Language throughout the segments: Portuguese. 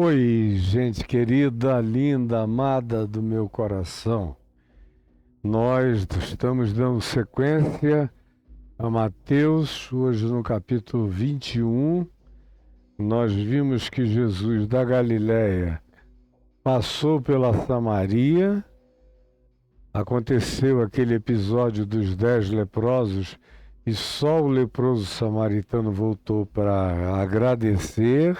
Oi, gente querida, linda, amada do meu coração. Nós estamos dando sequência a Mateus, hoje no capítulo 21. Nós vimos que Jesus da Galileia passou pela Samaria, aconteceu aquele episódio dos 10 leprosos e só o leproso samaritano voltou para agradecer.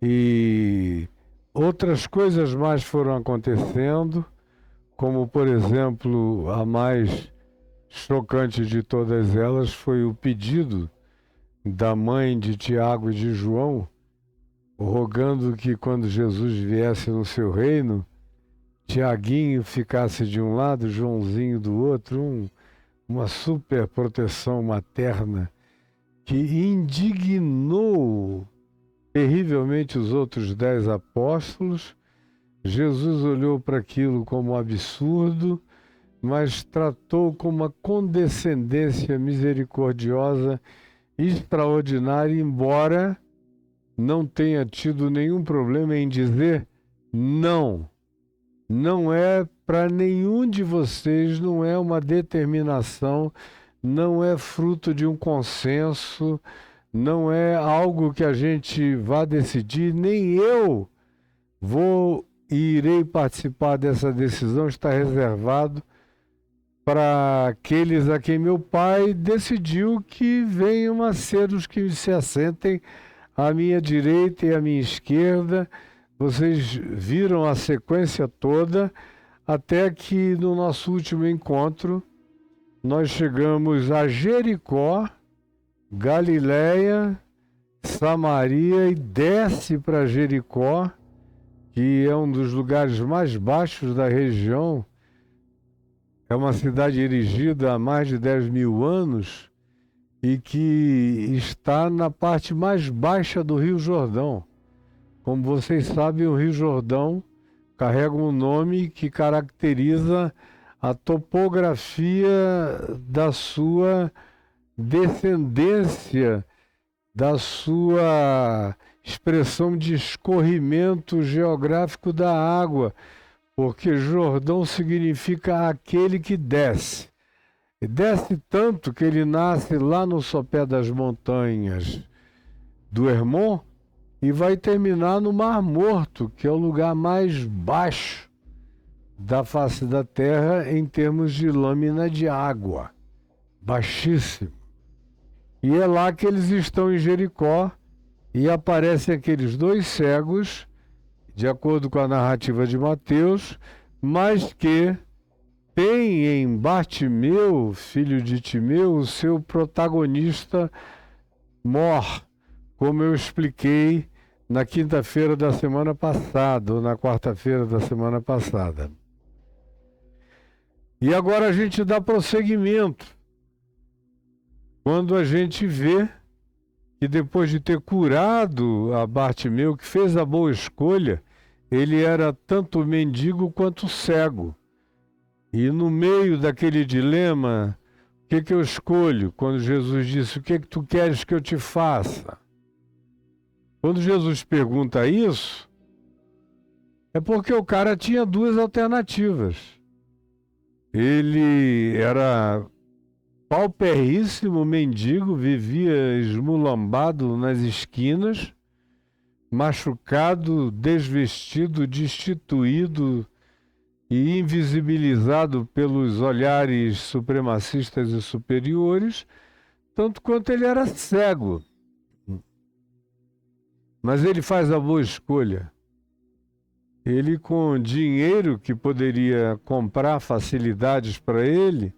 E outras coisas mais foram acontecendo, como, por exemplo, a mais chocante de todas elas foi o pedido da mãe de Tiago e de João, rogando que quando Jesus viesse no seu reino, Tiaguinho ficasse de um lado, Joãozinho do outro, uma super proteção materna que indignou terrivelmente os outros 10 apóstolos. Jesus olhou para aquilo como um absurdo, mas tratou com uma condescendência misericordiosa extraordinária, embora não tenha tido nenhum problema em dizer não. Não é para nenhum de vocês, não é uma determinação, não é fruto de um consenso, não é algo que a gente vá decidir, nem eu irei participar dessa decisão. Está reservado para aqueles a quem meu Pai decidiu que venham a ser os que se assentem à minha direita e à minha esquerda. Vocês viram a sequência toda, até que no nosso último encontro nós chegamos a Jericó, Galileia, Samaria, e desce para Jericó, que é um dos lugares mais baixos da região. É uma cidade erigida há mais de 10 mil anos e que está na parte mais baixa do Rio Jordão. Como vocês sabem, o Rio Jordão carrega um nome que caracteriza a topografia da sua descendência, da sua expressão de escorrimento geográfico da água, porque Jordão significa aquele que desce. E desce tanto que ele nasce lá no sopé das montanhas do Hermon e vai terminar no Mar Morto, que é o lugar mais baixo da face da terra em termos de lâmina de água. Baixíssimo. E é lá que eles estão em Jericó e aparecem aqueles 2 cegos, de acordo com a narrativa de Mateus, mas que tem em Bartimeu, filho de Timeu, o seu protagonista mor, como eu expliquei na quinta-feira da semana passada, ou na quarta-feira da semana passada. E agora a gente dá prosseguimento. Quando a gente vê que depois de ter curado a Bartimeu, que fez a boa escolha, ele era tanto mendigo quanto cego. E no meio daquele dilema, o que eu escolho? Quando Jesus disse, o que tu queres que eu te faça? Quando Jesus pergunta isso, é porque o cara tinha 2 alternativas. Ele era pauperíssimo mendigo, vivia esmulambado nas esquinas, machucado, desvestido, destituído e invisibilizado pelos olhares supremacistas e superiores, tanto quanto ele era cego. Mas ele faz a boa escolha. Ele, com dinheiro que poderia comprar facilidades para ele,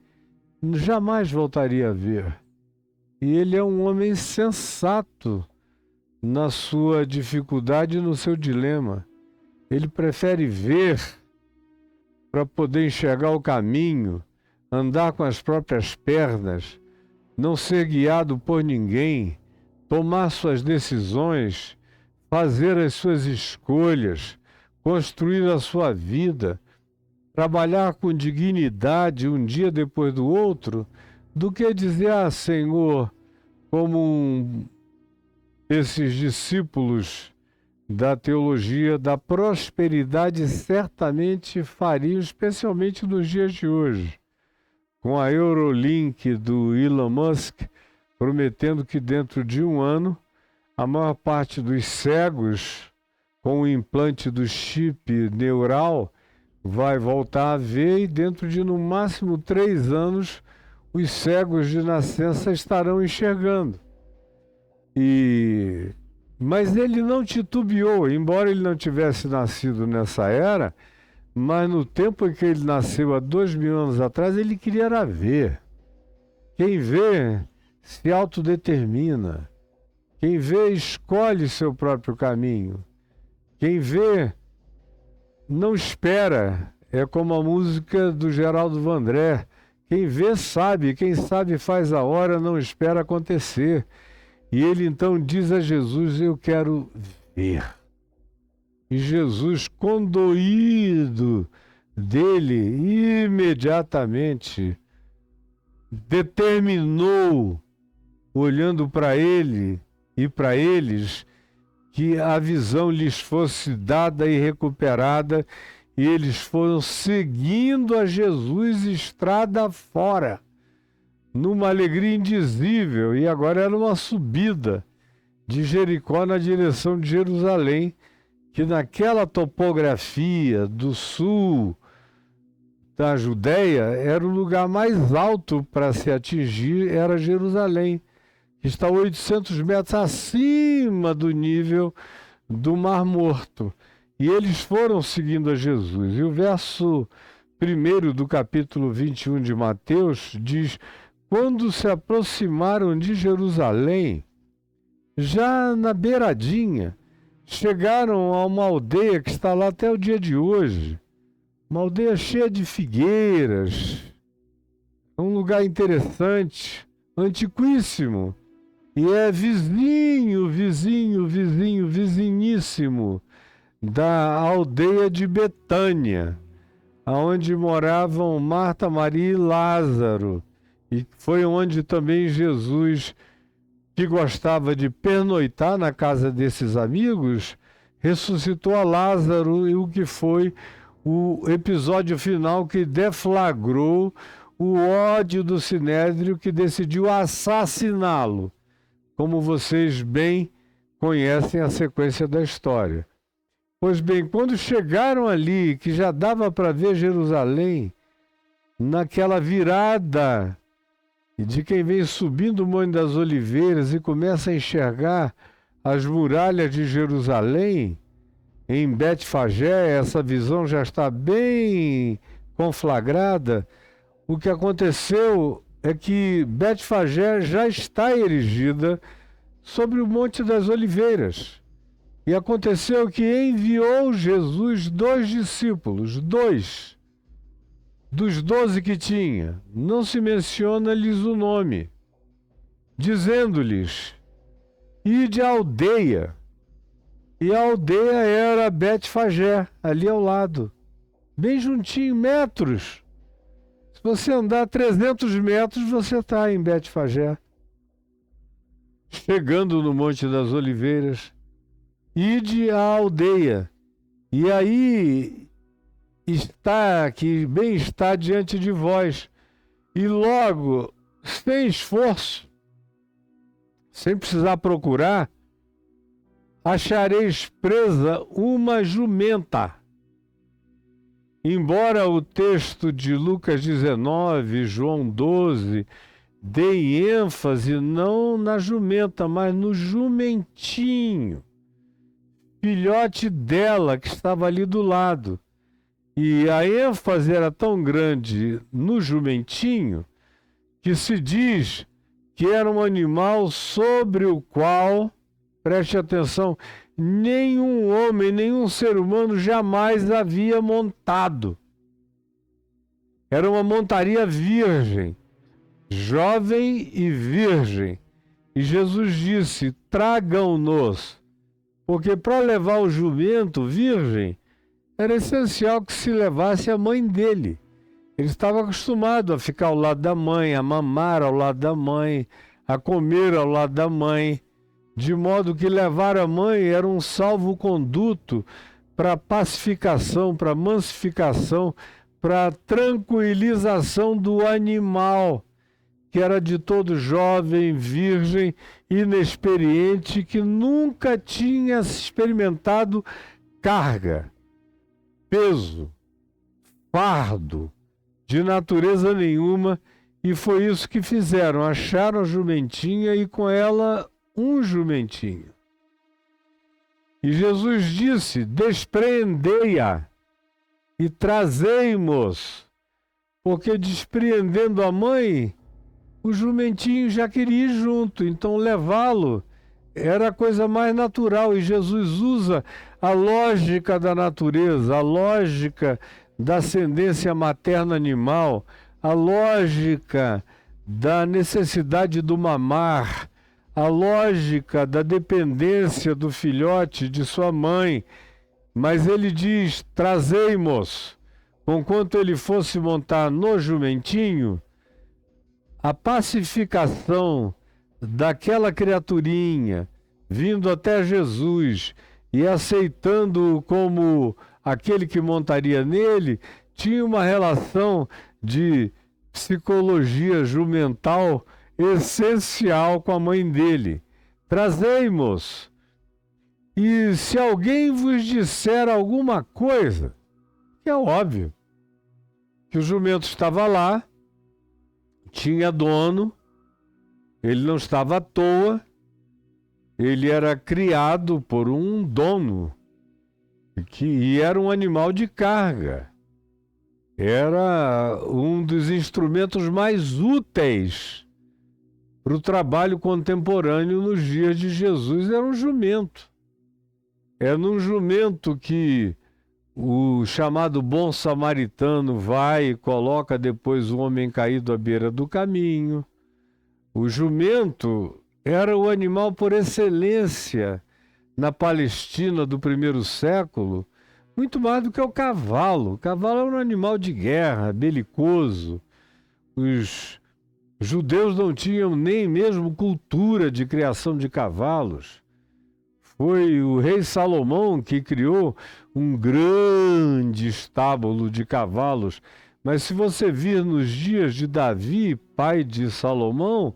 jamais voltaria a ver. E ele é um homem sensato na sua dificuldade e no seu dilema. Ele prefere ver para poder enxergar o caminho, andar com as próprias pernas, não ser guiado por ninguém, tomar suas decisões, fazer as suas escolhas, construir a sua vida, trabalhar com dignidade um dia depois do outro, do que dizer, Senhor, como esses discípulos da teologia da prosperidade certamente fariam, especialmente nos dias de hoje, com a Eurolink do Elon Musk, prometendo que dentro de um ano a maior parte dos cegos com o implante do chip neural vai voltar a ver, e dentro de no máximo 3 anos os cegos de nascença estarão enxergando. Mas ele não titubeou, embora ele não tivesse nascido nessa era, mas no tempo em que ele nasceu, há 2.000 anos atrás, ele queria era ver. Quem vê se autodetermina. Quem vê escolhe seu próprio caminho. Quem vê não espera. É como a música do Geraldo Vandré. Quem vê sabe, quem sabe faz a hora, não espera acontecer. E ele então diz a Jesus: eu quero ver. E Jesus, condoído dele, imediatamente determinou, olhando para ele e para eles, que a visão lhes fosse dada e recuperada, e eles foram seguindo a Jesus estrada fora, numa alegria indizível. E agora era uma subida de Jericó na direção de Jerusalém, que naquela topografia do sul da Judéia era o lugar mais alto para se atingir, era Jerusalém, que está 800 metros acima do nível do Mar Morto. E eles foram seguindo a Jesus. E o verso 1 do capítulo 21 de Mateus diz: quando se aproximaram de Jerusalém, já na beiradinha, chegaram a uma aldeia que está lá até o dia de hoje, uma aldeia cheia de figueiras, um lugar interessante, antiquíssimo, e é vizinhíssimo da aldeia de Betânia, onde moravam Marta, Maria e Lázaro, e foi onde também Jesus, que gostava de pernoitar na casa desses amigos, ressuscitou a Lázaro, e o que foi o episódio final que deflagrou o ódio do Sinédrio, que decidiu assassiná-lo, como vocês bem conhecem a sequência da história. Pois bem, quando chegaram ali, que já dava para ver Jerusalém, naquela virada de quem vem subindo o Monte das Oliveiras e começa a enxergar as muralhas de Jerusalém, em Betfagé, essa visão já está bem conflagrada. O que aconteceu é que Betfagé já está erigida sobre o Monte das Oliveiras. E aconteceu que enviou Jesus 2 discípulos, 2 dos 12 que tinha, não se menciona-lhes o nome, dizendo-lhes: ide à aldeia. E a aldeia era Betfagé, ali ao lado, bem juntinho, metros. Se você andar 300 metros, você está em Betfagé. Chegando no Monte das Oliveiras, ide à aldeia. E aí está, que bem está diante de vós. E logo, sem esforço, sem precisar procurar, achareis presa uma jumenta. Embora o texto de Lucas 19, João 12, deem ênfase não na jumenta, mas no jumentinho, filhote dela que estava ali do lado. E a ênfase era tão grande no jumentinho que se diz que era um animal sobre o qual, preste atenção, nenhum homem, nenhum ser humano jamais havia montado. Era uma montaria virgem, jovem e virgem. E Jesus disse: tragam-nos, porque para levar o jumento virgem, era essencial que se levasse a mãe dele. Ele estava acostumado a ficar ao lado da mãe, a mamar ao lado da mãe, a comer ao lado da mãe. de modo que levar a mãe era um salvo-conduto para pacificação, para mancificação, para tranquilização do animal, que era de todo jovem, virgem, inexperiente, que nunca tinha experimentado carga, peso, fardo, de natureza nenhuma, e foi isso que fizeram. Acharam a jumentinha e com ela um jumentinho. E Jesus disse: despreendei-a e trazei-mos, porque despreendendo a mãe, o jumentinho já queria ir junto, então levá-lo era a coisa mais natural. E Jesus usa a lógica da natureza, a lógica da ascendência materna animal, a lógica da necessidade do mamar, a lógica da dependência do filhote de sua mãe. Mas ele diz: trazei-mos. Conquanto ele fosse montar no jumentinho, a pacificação daquela criaturinha vindo até Jesus e aceitando-o como aquele que montaria nele, tinha uma relação de psicologia jumental essencial com a mãe dele. Trazei-mos. E se alguém vos disser alguma coisa, que é óbvio que o jumento estava lá, tinha dono, ele não estava à toa, ele era criado por um dono, e era um animal de carga. Era um dos instrumentos mais úteis para o trabalho contemporâneo nos dias de Jesus. Era um jumento. É num jumento que o chamado bom samaritano vai e coloca depois o homem caído à beira do caminho. O jumento era o animal por excelência na Palestina do primeiro século, muito mais do que o cavalo. O cavalo era um animal de guerra, belicoso. Os judeus não tinham nem mesmo cultura de criação de cavalos. Foi o rei Salomão que criou um grande estábulo de cavalos. Mas se você vir nos dias de Davi, pai de Salomão,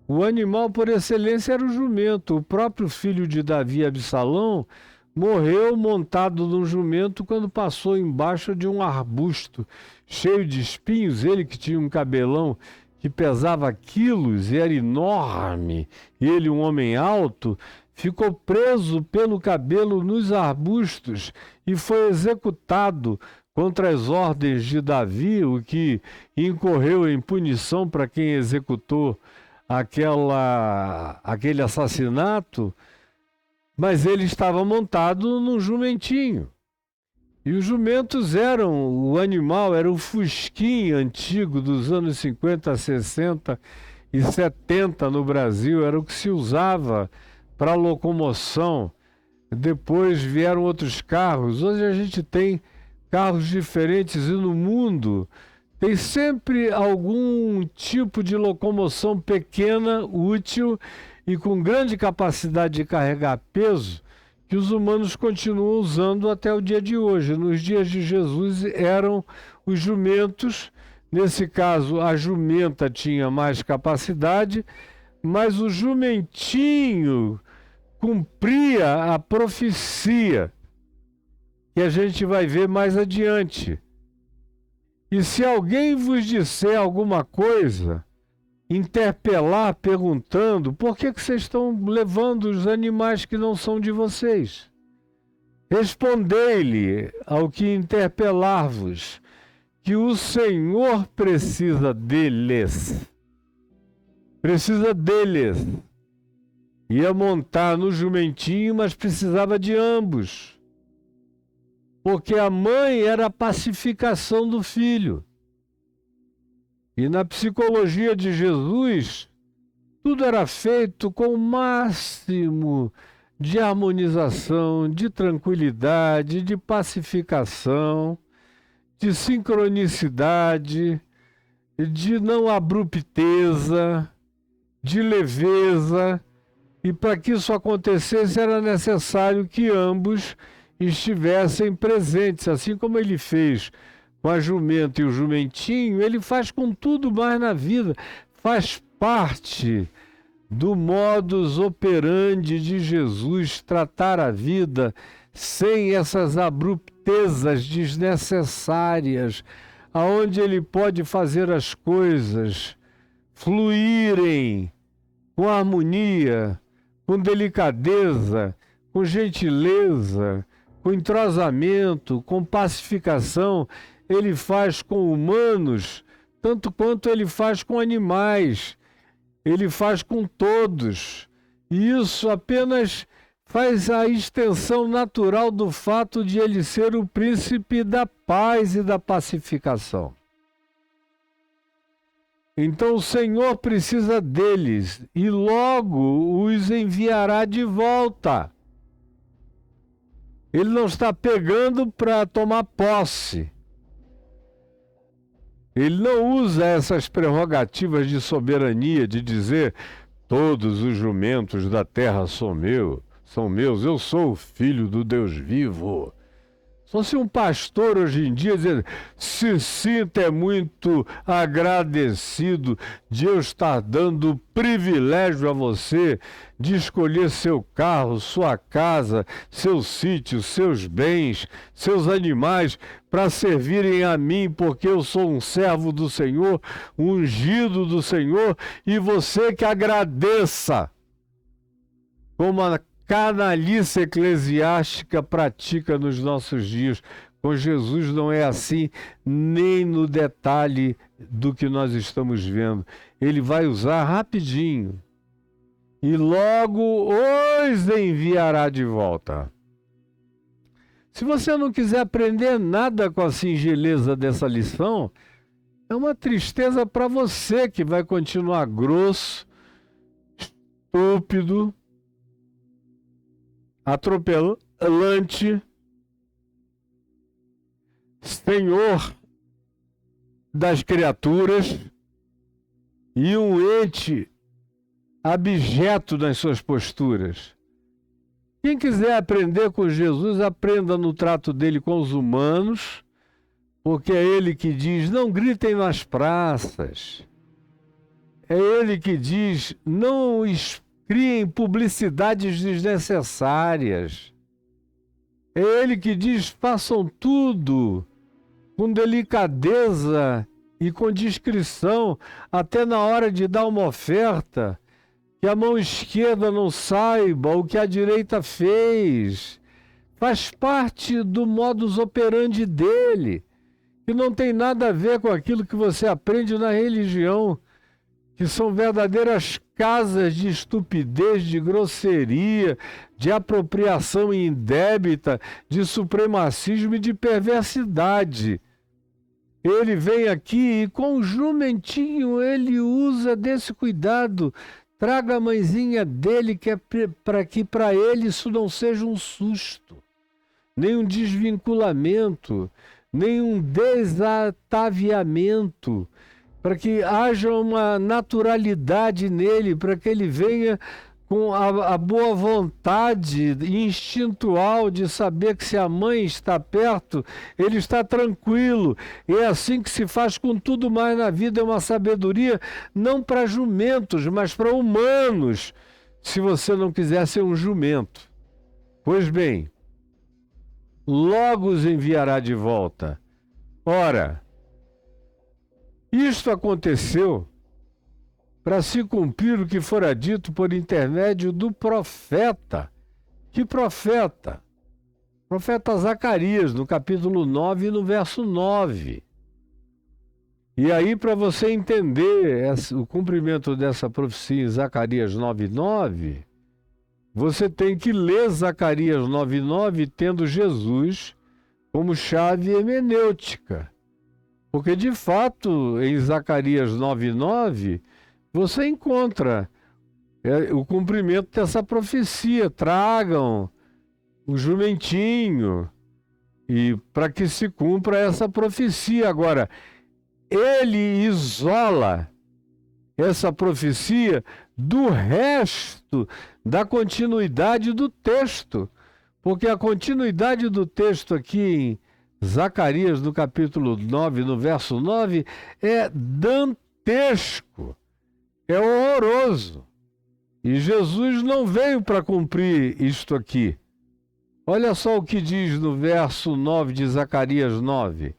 o animal por excelência era o jumento. O próprio filho de Davi, Absalão, morreu montado num jumento quando passou embaixo de um arbusto cheio de espinhos. Ele que tinha um cabelão que pesava quilos e era enorme, e ele, um homem alto, ficou preso pelo cabelo nos arbustos e foi executado contra as ordens de Davi, o que incorreu em punição para quem executou aquele assassinato. Mas ele estava montado num jumentinho. E os jumentos eram o animal, era o fusquinha antigo dos anos 50, 60 e 70 no Brasil, era o que se usava para locomoção. Depois vieram outros carros. Hoje a gente tem carros diferentes e no mundo tem sempre algum tipo de locomoção pequena, útil e com grande capacidade de carregar peso, que os humanos continuam usando até o dia de hoje. Nos dias de Jesus eram os jumentos. Nesse caso, a jumenta tinha mais capacidade, mas o jumentinho cumpria a profecia, que a gente vai ver mais adiante. E se alguém vos disser alguma coisa, interpelar perguntando: por que vocês estão levando os animais que não são de vocês? Respondei-lhe ao que interpelar-vos, que o Senhor precisa deles. Precisa deles. Ia montar no jumentinho, mas precisava de ambos. Porque a mãe era a pacificação do filho. E na psicologia de Jesus, tudo era feito com o máximo de harmonização, de tranquilidade, de pacificação, de sincronicidade, de não abrupteza, de leveza. E para que isso acontecesse era necessário que ambos estivessem presentes, assim como ele fez com a jumenta e o jumentinho, ele faz com tudo mais na vida, faz parte do modus operandi de Jesus tratar a vida sem essas abruptezas desnecessárias, aonde ele pode fazer as coisas fluírem com harmonia, com delicadeza, com gentileza, com entrosamento, com pacificação. Ele faz com humanos, tanto quanto ele faz com animais. Ele faz com todos. E isso apenas faz a extensão natural do fato de ele ser o príncipe da paz e da pacificação. Então o Senhor precisa deles e logo os enviará de volta. Ele não está pegando para tomar posse. Ele não usa essas prerrogativas de soberania, de dizer todos os jumentos da terra são meus, eu sou o filho do Deus vivo. Só se um pastor hoje em dia dizer, se sinta é muito agradecido de eu estar dando o privilégio a você de escolher seu carro, sua casa, seu sítio, seus bens, seus animais para servirem a mim, porque eu sou um servo do Senhor, um ungido do Senhor, e você que agradeça, como a canalice eclesiástica pratica nos nossos dias. Com Jesus não é assim, nem no detalhe do que nós estamos vendo. Ele vai usar rapidinho e logo os enviará de volta. Se você não quiser aprender nada com a singeleza dessa lição, é uma tristeza para você que vai continuar grosso, estúpido, atropelante, senhor das criaturas e um ente abjeto nas suas posturas. Quem quiser aprender com Jesus, aprenda no trato dele com os humanos, porque é ele que diz, não gritem nas praças. É ele que diz, não criem publicidades desnecessárias. É ele que diz, façam tudo com delicadeza e com discrição, até na hora de dar uma oferta, que a mão esquerda não saiba o que a direita fez. Faz parte do modus operandi dele, que não tem nada a ver com aquilo que você aprende na religião, que são verdadeiras casas de estupidez, de grosseria, de apropriação indébita, de supremacismo e de perversidade. Ele vem aqui e com o jumentinho ele usa desse cuidado. Traga a mãezinha dele, que é para que para ele isso não seja um susto, nem um desvinculamento, nem um desataviamento, para que haja uma naturalidade nele, para que ele venha com a boa vontade instintual de saber que se a mãe está perto, ele está tranquilo. E é assim que se faz com tudo mais na vida, é uma sabedoria não para jumentos, mas para humanos, se você não quiser ser um jumento. Pois bem, logo os enviará de volta. Ora, isto aconteceu para se cumprir o que fora dito por intermédio do profeta. Que profeta? Profeta Zacarias, no capítulo 9 e no verso 9. E aí, para você entender o cumprimento dessa profecia em Zacarias 9:9, você tem que ler Zacarias 9:9 tendo Jesus como chave hermenêutica. Porque, de fato, em Zacarias 9:9, você encontra o cumprimento dessa profecia. Tragam o jumentinho, e para que se cumpra essa profecia. Agora, ele isola essa profecia do resto da continuidade do texto. Porque a continuidade do texto aqui em Zacarias, no capítulo 9, no verso 9, é dantesco, é horroroso. E Jesus não veio para cumprir isto aqui. Olha só o que diz no verso 9 de Zacarias 9.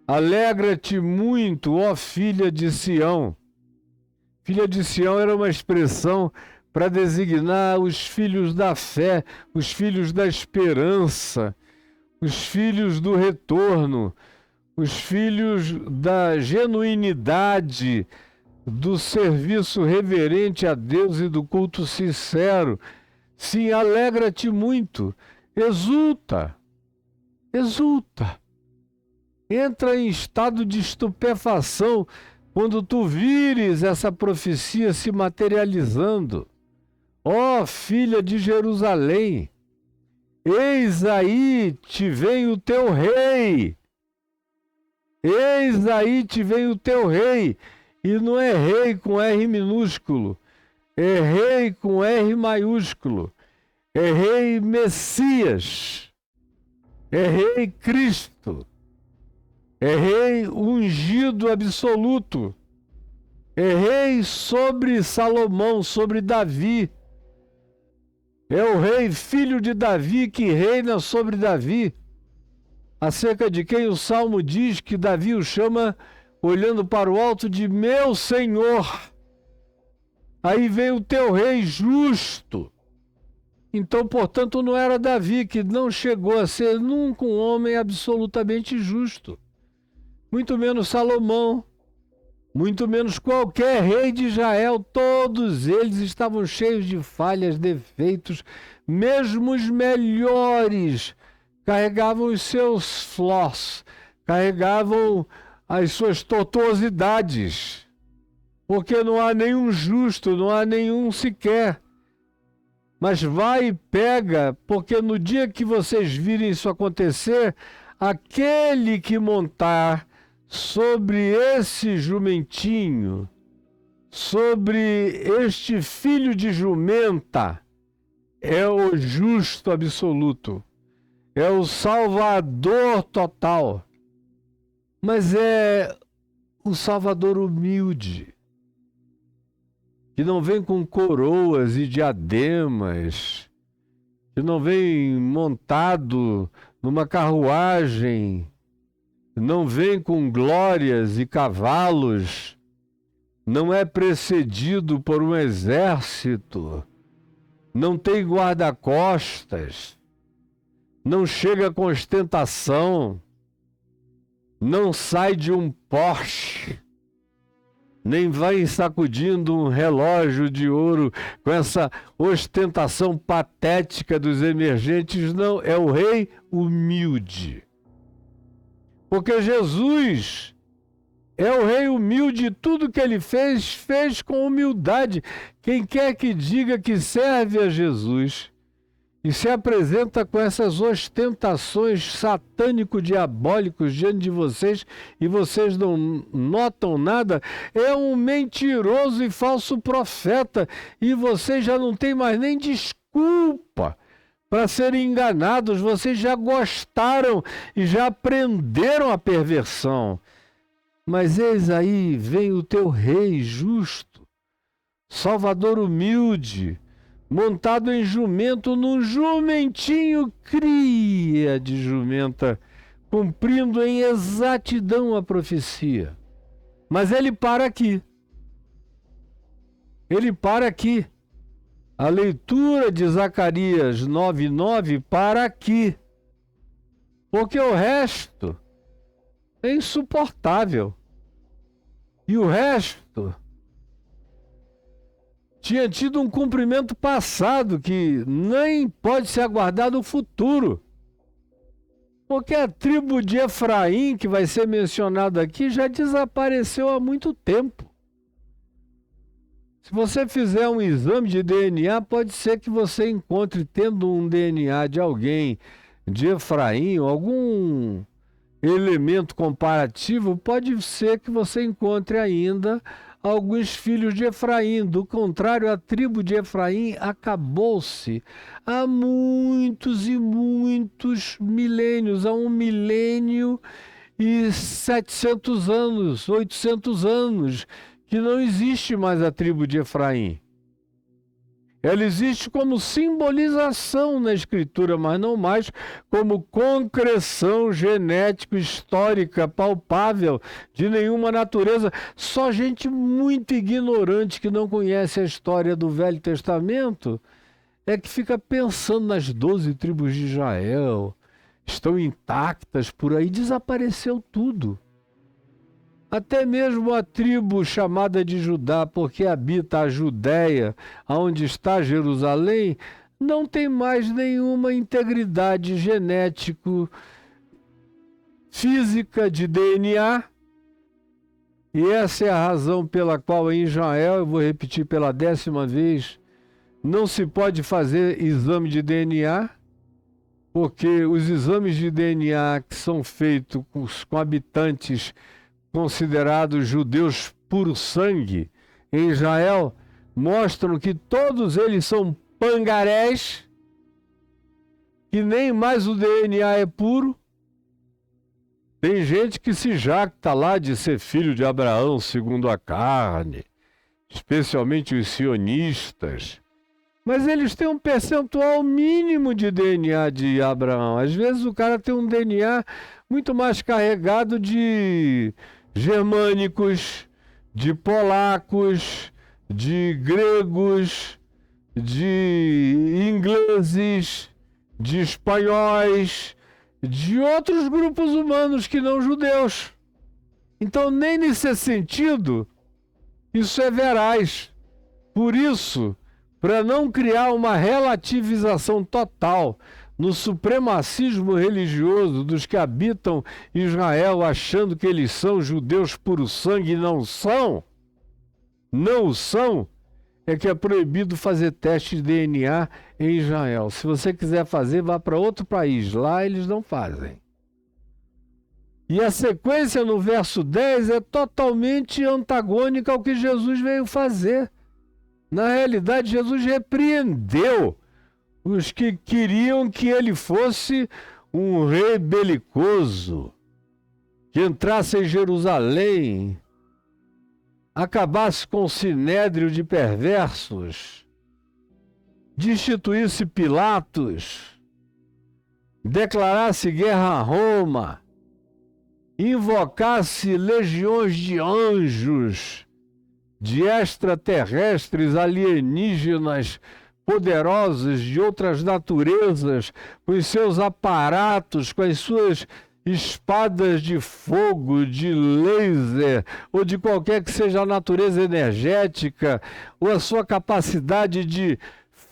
Alegra-te muito, ó filha de Sião. Filha de Sião era uma expressão para designar os filhos da fé, os filhos da esperança, os filhos do retorno, os filhos da genuinidade, do serviço reverente a Deus e do culto sincero. Sim, alegra-te muito, exulta, exulta. Entra em estado de estupefação quando tu vires essa profecia se materializando. Ó filha de Jerusalém, eis aí te vem o teu rei. Eis aí te vem o teu rei. E não é rei com R minúsculo, é rei com R maiúsculo, é rei Messias, é rei Cristo, é rei ungido absoluto, é rei sobre Salomão, sobre Davi, é o rei filho de Davi que reina sobre Davi, acerca de quem o Salmo diz que Davi o chama, olhando para o alto, de meu Senhor. Aí vem o teu rei justo. Então, portanto, não era Davi, que não chegou a ser nunca um homem absolutamente justo. Muito menos Salomão, muito menos qualquer rei de Israel. Todos eles estavam cheios de falhas, defeitos. Mesmo os melhores carregavam os seus flaws, carregavam as suas tortuosidades, porque não há nenhum justo, não há nenhum sequer. Mas vai e pega, porque no dia que vocês virem isso acontecer, aquele que montar sobre esse jumentinho, sobre este filho de jumenta, é o justo absoluto, é o Salvador total. Mas é o Salvador humilde, que não vem com coroas e diademas, que não vem montado numa carruagem, não vem com glórias e cavalos, não é precedido por um exército, não tem guarda-costas, não chega com ostentação, não sai de um Porsche, nem vai sacudindo um relógio de ouro com essa ostentação patética dos emergentes. Não, é o rei humilde. Porque Jesus é o rei humilde, tudo que ele fez, fez com humildade. Quem quer que diga que serve a Jesus e se apresenta com essas ostentações satânico-diabólicos diante de vocês e vocês não notam nada, é um mentiroso e falso profeta, e vocês já não têm mais nem desculpa para serem enganados. Vocês já gostaram e já aprenderam a perversão. Mas eis aí vem o teu rei justo, Salvador humilde, montado em jumento, num jumentinho cria de jumenta, cumprindo em exatidão a profecia. Mas ele para aqui. Ele para aqui. A leitura de Zacarias 9:9 para aqui. Porque o resto é insuportável. E o resto tinha tido um cumprimento passado que nem pode se aguardar no futuro. Porque a tribo de Efraim, que vai ser mencionada aqui, já desapareceu há muito tempo. Se você fizer um exame de DNA, pode ser que você encontre, tendo um DNA de alguém de Efraim, algum elemento comparativo, pode ser que você encontre ainda alguns filhos de Efraim. Do contrário, a tribo de Efraim acabou-se há muitos e muitos milênios, há 1.700.000 anos, 800 anos, que não existe mais a tribo de Efraim. Ela existe como simbolização na Escritura, mas não mais como concreção genético-histórica palpável de nenhuma natureza. Só gente muito ignorante que não conhece a história do Velho Testamento é que fica pensando nas 12 tribos de Israel. Estão intactas por aí, desapareceu tudo. Até mesmo a tribo chamada de Judá, porque habita a Judéia, onde está Jerusalém, não tem mais nenhuma integridade genético, física, de DNA. E essa é a razão pela qual em Israel, eu vou repetir pela 10ª vez, não se pode fazer exame de DNA, porque os exames de DNA que são feitos com habitantes considerados judeus puro sangue em Israel, mostram que todos eles são pangarés, que nem mais o DNA é puro. Tem gente que se jacta lá de ser filho de Abraão segundo a carne, especialmente os sionistas, mas eles têm um percentual mínimo de DNA de Abraão. Às vezes o cara tem um DNA muito mais carregado de germânicos, de polacos, de gregos, de ingleses, de espanhóis, de outros grupos humanos que não judeus. Então, nem nesse sentido, isso é veraz. Por isso, para não criar uma relativização total no supremacismo religioso dos que habitam Israel, achando que eles são judeus puro sangue e não são, é que é proibido fazer teste de DNA em Israel. Se você quiser fazer, vá para outro país, lá eles não fazem. E a sequência no verso 10 é totalmente antagônica ao que Jesus veio fazer. Na realidade, Jesus repreendeu os que queriam que ele fosse um rei belicoso, que entrasse em Jerusalém, acabasse com o sinédrio de perversos, destituísse Pilatos, declarasse guerra a Roma, invocasse legiões de anjos, de extraterrestres alienígenas poderosos de outras naturezas, com os seus aparatos, com as suas espadas de fogo, de laser, ou de qualquer que seja a natureza energética, ou a sua capacidade de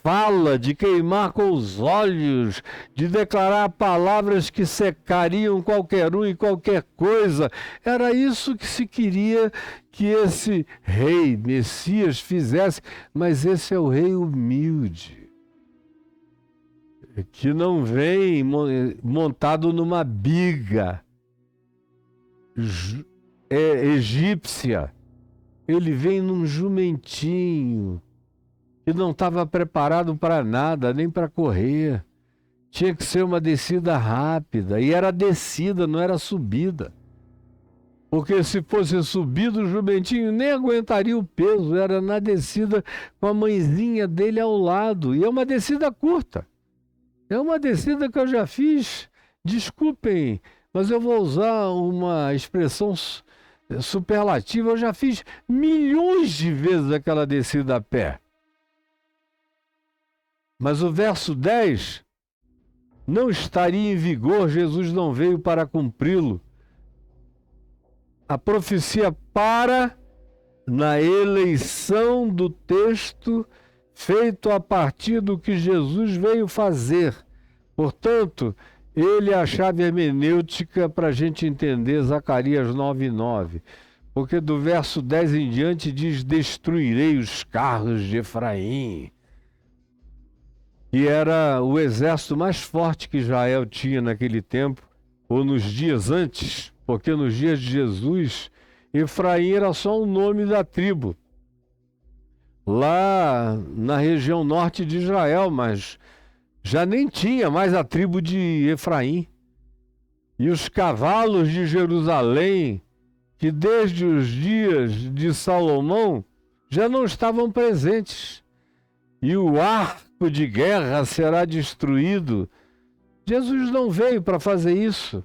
fala, de queimar com os olhos, de declarar palavras que secariam qualquer um e qualquer coisa. Era isso que se queria que esse rei, Messias, fizesse, mas esse é o rei humilde, que não vem montado numa biga egípcia, ele vem num jumentinho, que não estava preparado para nada, nem para correr. Tinha que ser uma descida rápida, e era descida, não era subida. Porque se fosse subido, o jumentinho nem aguentaria o peso, era na descida com a mãezinha dele ao lado. E é uma descida curta. É uma descida que eu já fiz, desculpem, mas eu vou usar uma expressão superlativa, eu já fiz milhões de vezes aquela descida a pé. Mas o verso 10 não estaria em vigor, Jesus não veio para cumpri-lo. A profecia para na eleição do texto feito a partir do que Jesus veio fazer. Portanto, ele é a chave hermenêutica para a gente entender Zacarias 9:9. Porque do verso 10 em diante diz: destruirei os carros de Efraim. Que era o exército mais forte que Israel tinha naquele tempo, ou nos dias antes, porque nos dias de Jesus, Efraim era só um nome da tribo, lá na região norte de Israel, mas já nem tinha mais a tribo de Efraim. E os cavalos de Jerusalém, que desde os dias de Salomão já não estavam presentes, e o arco de guerra será destruído. Jesus não veio para fazer isso.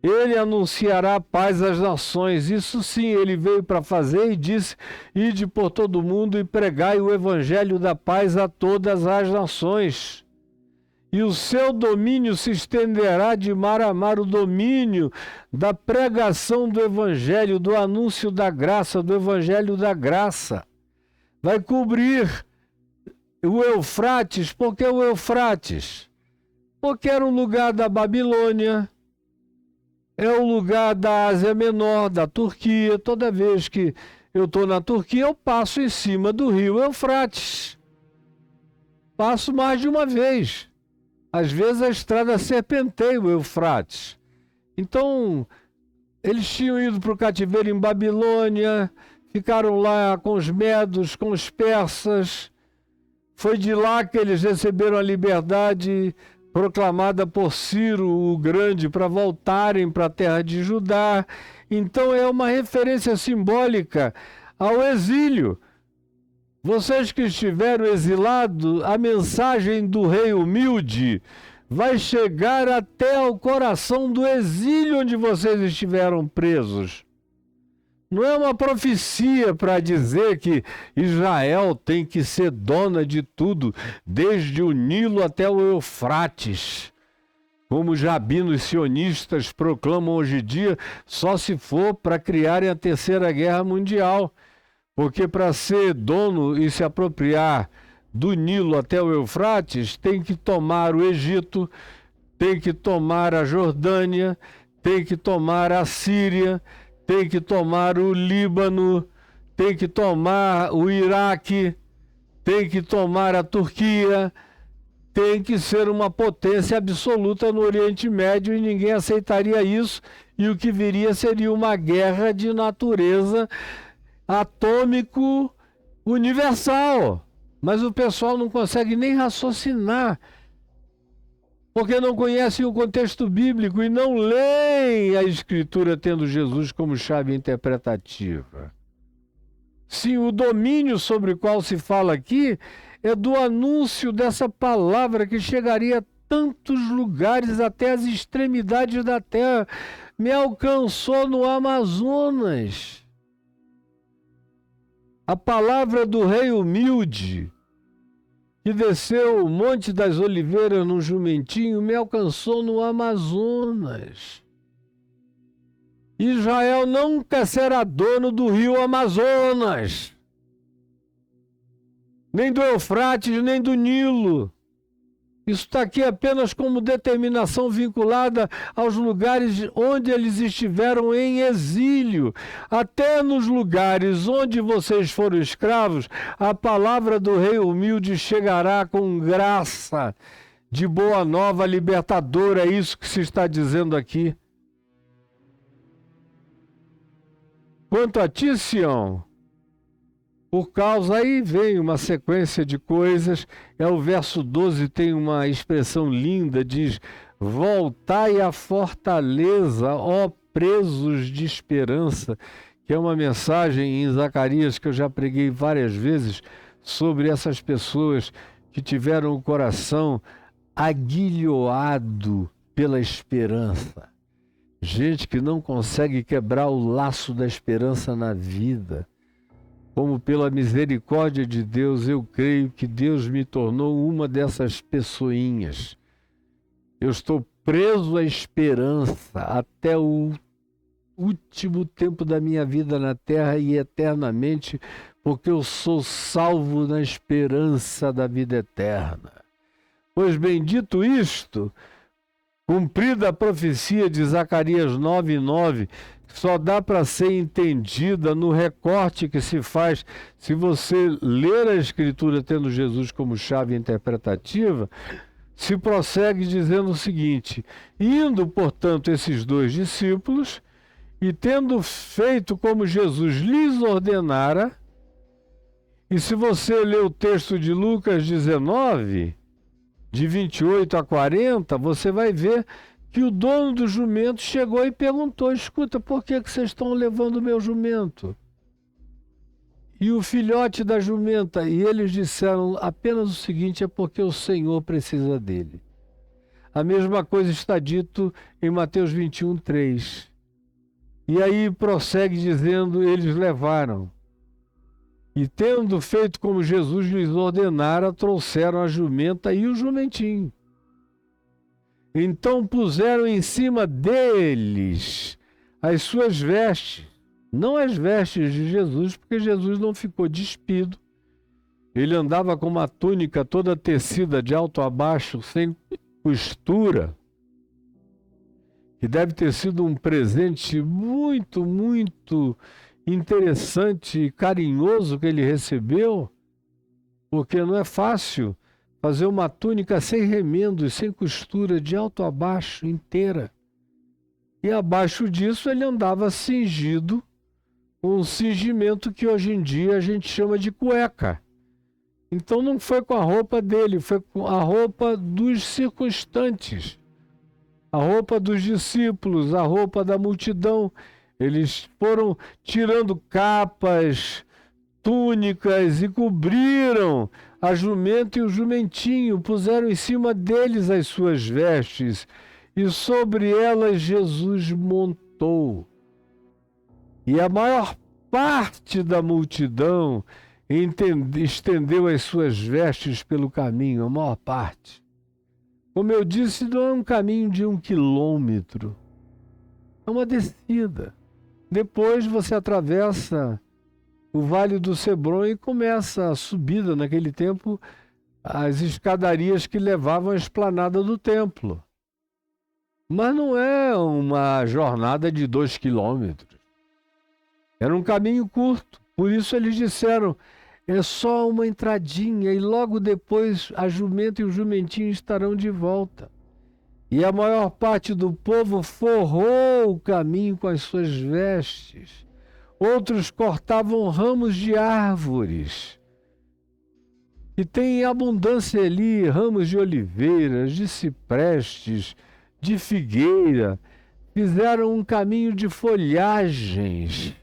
Ele anunciará paz às nações. Isso sim, ele veio para fazer e disse: ide por todo mundo e pregai o evangelho da paz a todas as nações. E o seu domínio se estenderá de mar a mar, o domínio da pregação do evangelho, do anúncio da graça, do evangelho da graça. Vai cobrir o Eufrates. Por que o Eufrates? Porque era o lugar da Babilônia, é o lugar da Ásia Menor, da Turquia. Toda vez que eu estou na Turquia, eu passo em cima do rio Eufrates. Passo mais de uma vez. Às vezes a estrada serpenteia o Eufrates. Então, eles tinham ido para o cativeiro em Babilônia, ficaram lá com os medos, com os persas. Foi de lá que eles receberam a liberdade proclamada por Ciro o Grande para voltarem para a terra de Judá. Então é uma referência simbólica ao exílio. Vocês que estiveram exilados, a mensagem do rei humilde vai chegar até ao coração do exílio onde vocês estiveram presos. Não é uma profecia para dizer que Israel tem que ser dona de tudo, desde o Nilo até o Eufrates. Como os rabinos sionistas proclamam hoje em dia, só se for para criarem a Terceira Guerra Mundial. Porque para ser dono e se apropriar do Nilo até o Eufrates, tem que tomar o Egito, tem que tomar a Jordânia, tem que tomar a Síria, tem que tomar o Líbano, tem que tomar o Iraque, tem que tomar a Turquia, tem que ser uma potência absoluta no Oriente Médio e ninguém aceitaria isso. E o que viria seria uma guerra de natureza atômico universal. Mas o pessoal não consegue nem raciocinar, porque não conhecem o contexto bíblico e não leem a Escritura tendo Jesus como chave interpretativa. Sim, o domínio sobre o qual se fala aqui é do anúncio dessa palavra que chegaria a tantos lugares, até as extremidades da terra. Me alcançou no Amazonas. A palavra do rei humilde, que desceu o Monte das Oliveiras num jumentinho, me alcançou no Amazonas. Israel nunca será dono do rio Amazonas, nem do Eufrates, nem do Nilo. Isso está aqui apenas como determinação vinculada aos lugares onde eles estiveram em exílio. Até nos lugares onde vocês foram escravos, a palavra do rei humilde chegará com graça de boa nova libertadora. É isso que se está dizendo aqui. Quanto a ti, Sião, por causa, aí vem uma sequência de coisas. O verso 12 tem uma expressão linda, diz: voltai à fortaleza, ó presos de esperança, que é uma mensagem em Zacarias que eu já preguei várias vezes sobre essas pessoas que tiveram o coração aguilhoado pela esperança. Gente que não consegue quebrar o laço da esperança na vida. Como pela misericórdia de Deus, eu creio que Deus me tornou uma dessas pessoinhas. Eu estou preso à esperança até o último tempo da minha vida na terra e eternamente, porque eu sou salvo na esperança da vida eterna. Pois bem, dito isto, cumprida a profecia de Zacarias 9:9, só dá para ser entendida no recorte que se faz se você ler a Escritura tendo Jesus como chave interpretativa. Se prossegue dizendo o seguinte: indo, portanto, esses dois discípulos, E tendo feito como Jesus lhes ordenara, e se você ler o texto de Lucas 19, de 28 a 40, você vai ver que o dono do jumento chegou e perguntou: escuta, por que vocês estão levando o meu jumento? E o filhote da jumenta, e eles disseram apenas o seguinte: é porque o Senhor precisa dele. A mesma coisa está dito em Mateus 21, 3. E aí prossegue dizendo: eles levaram. E tendo feito como Jesus lhes ordenara, trouxeram a jumenta e o jumentinho. Então puseram em cima deles as suas vestes, não as vestes de Jesus, porque Jesus não ficou despido. Ele andava com uma túnica toda tecida de alto a baixo, sem costura, que deve ter sido um presente muito, muito interessante e carinhoso que ele recebeu, porque não é fácil fazer uma túnica sem remendos, sem costura, de alto a baixo, inteira. E abaixo disso ele andava cingido com um cingimento que hoje em dia a gente chama de cueca. Então não foi com a roupa dele, foi com a roupa dos circunstantes, a roupa dos discípulos, a roupa da multidão. Eles foram tirando capas, túnicas e cobriram a jumenta e o jumentinho, puseram em cima deles as suas vestes, e sobre elas Jesus montou. E a maior parte da multidão estendeu as suas vestes pelo caminho, a maior parte. Como eu disse, não é um caminho de 1 quilômetro, é uma descida. Depois você atravessa o Vale do Cebron e começa a subida, naquele tempo, as escadarias que levavam à esplanada do templo. Mas não é uma jornada de 2 quilômetros. Era um caminho curto. Por isso eles disseram: é só uma entradinha e logo depois a jumenta e o jumentinho estarão de volta. E a maior parte do povo forrou o caminho com as suas vestes. Outros cortavam ramos de árvores. E tem abundância ali, ramos de oliveiras, de ciprestes, de figueira. Fizeram um caminho de folhagens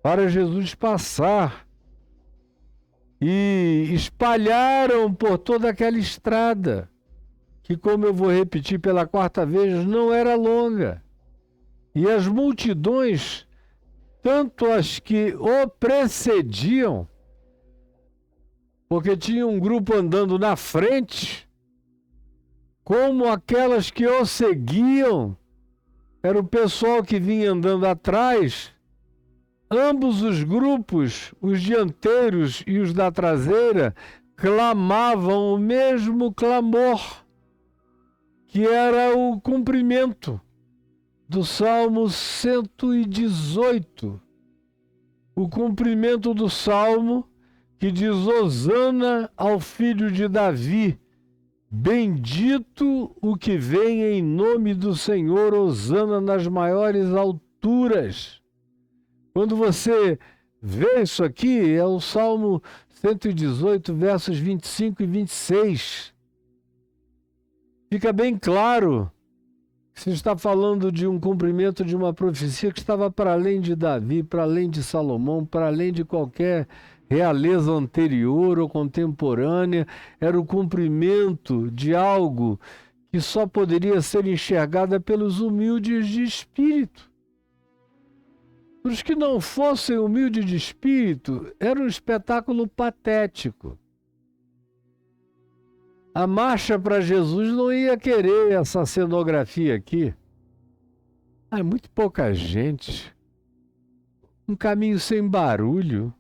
para Jesus passar. E espalharam por toda aquela estrada, que, como eu vou repetir pela 4ª vez, não era longa. E as multidões, tanto as que o precediam, porque tinha um grupo andando na frente, como aquelas que o seguiam, era o pessoal que vinha andando atrás. Ambos os grupos, os dianteiros e os da traseira, clamavam o mesmo clamor, que era o cumprimento do Salmo 118. O cumprimento do Salmo que diz: Hosana ao filho de Davi, bendito o que vem em nome do Senhor, hosana nas maiores alturas. Quando você vê isso aqui, é o Salmo 118, versos 25 e 26. Fica bem claro que se está falando de um cumprimento de uma profecia que estava para além de Davi, para além de Salomão, para além de qualquer realeza anterior ou contemporânea. Era o cumprimento de algo que só poderia ser enxergada pelos humildes de espírito. Os que não fossem humildes de espírito, era um espetáculo patético. A marcha para Jesus não ia querer essa cenografia aqui. É muito pouca gente. Um caminho sem barulho.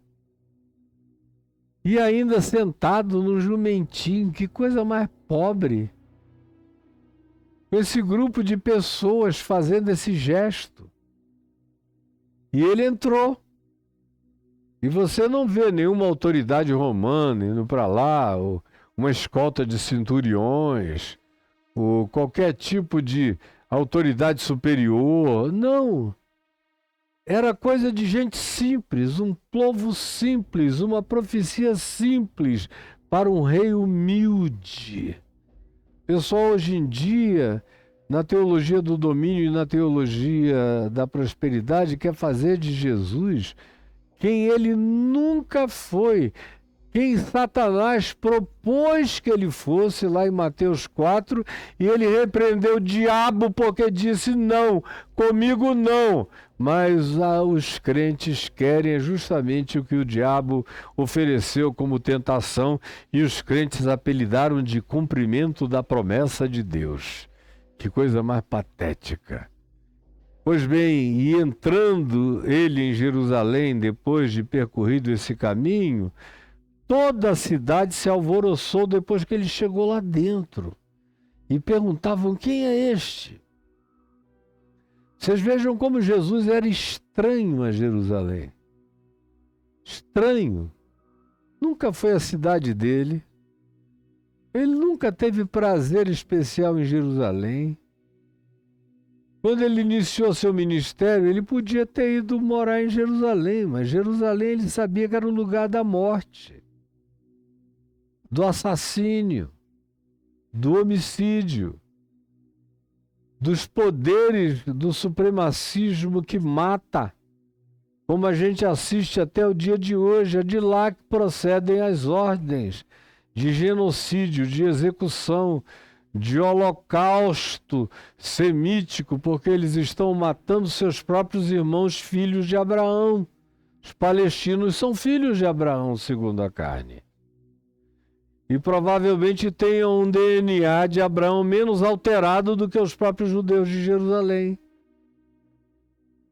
E ainda sentado no jumentinho, que coisa mais pobre. Esse grupo de pessoas fazendo esse gesto. E ele entrou. E você não vê nenhuma autoridade romana indo para lá, ou uma escolta de centuriões, ou qualquer tipo de autoridade superior. Não. Era coisa de gente simples, um povo simples, uma profecia simples para um rei humilde. Pessoal, hoje em dia, na teologia do domínio e na teologia da prosperidade, quer fazer de Jesus quem ele nunca foi, quem Satanás propôs que ele fosse, lá em Mateus 4, e ele repreendeu o diabo porque disse: não, comigo não. Mas os crentes querem justamente o que o diabo ofereceu como tentação, e os crentes apelidaram de cumprimento da promessa de Deus. Que coisa mais patética. Pois bem, e entrando ele em Jerusalém, depois de percorrido esse caminho, toda a cidade se alvoroçou depois que ele chegou lá dentro. E perguntavam: quem é este? Vocês vejam como Jesus era estranho a Jerusalém. Estranho. Nunca foi a cidade dele. Ele nunca teve prazer especial em Jerusalém. Quando ele iniciou seu ministério, ele podia ter ido morar em Jerusalém, mas Jerusalém ele sabia que era o lugar da morte, do assassínio, do homicídio, dos poderes do supremacismo que mata, como a gente assiste até o dia de hoje. É de lá que procedem as ordens de genocídio, de execução, de holocausto semítico, porque eles estão matando seus próprios irmãos, filhos de Abraão. Os palestinos são filhos de Abraão, segundo a carne. E provavelmente tenham um DNA de Abraão menos alterado do que os próprios judeus de Jerusalém.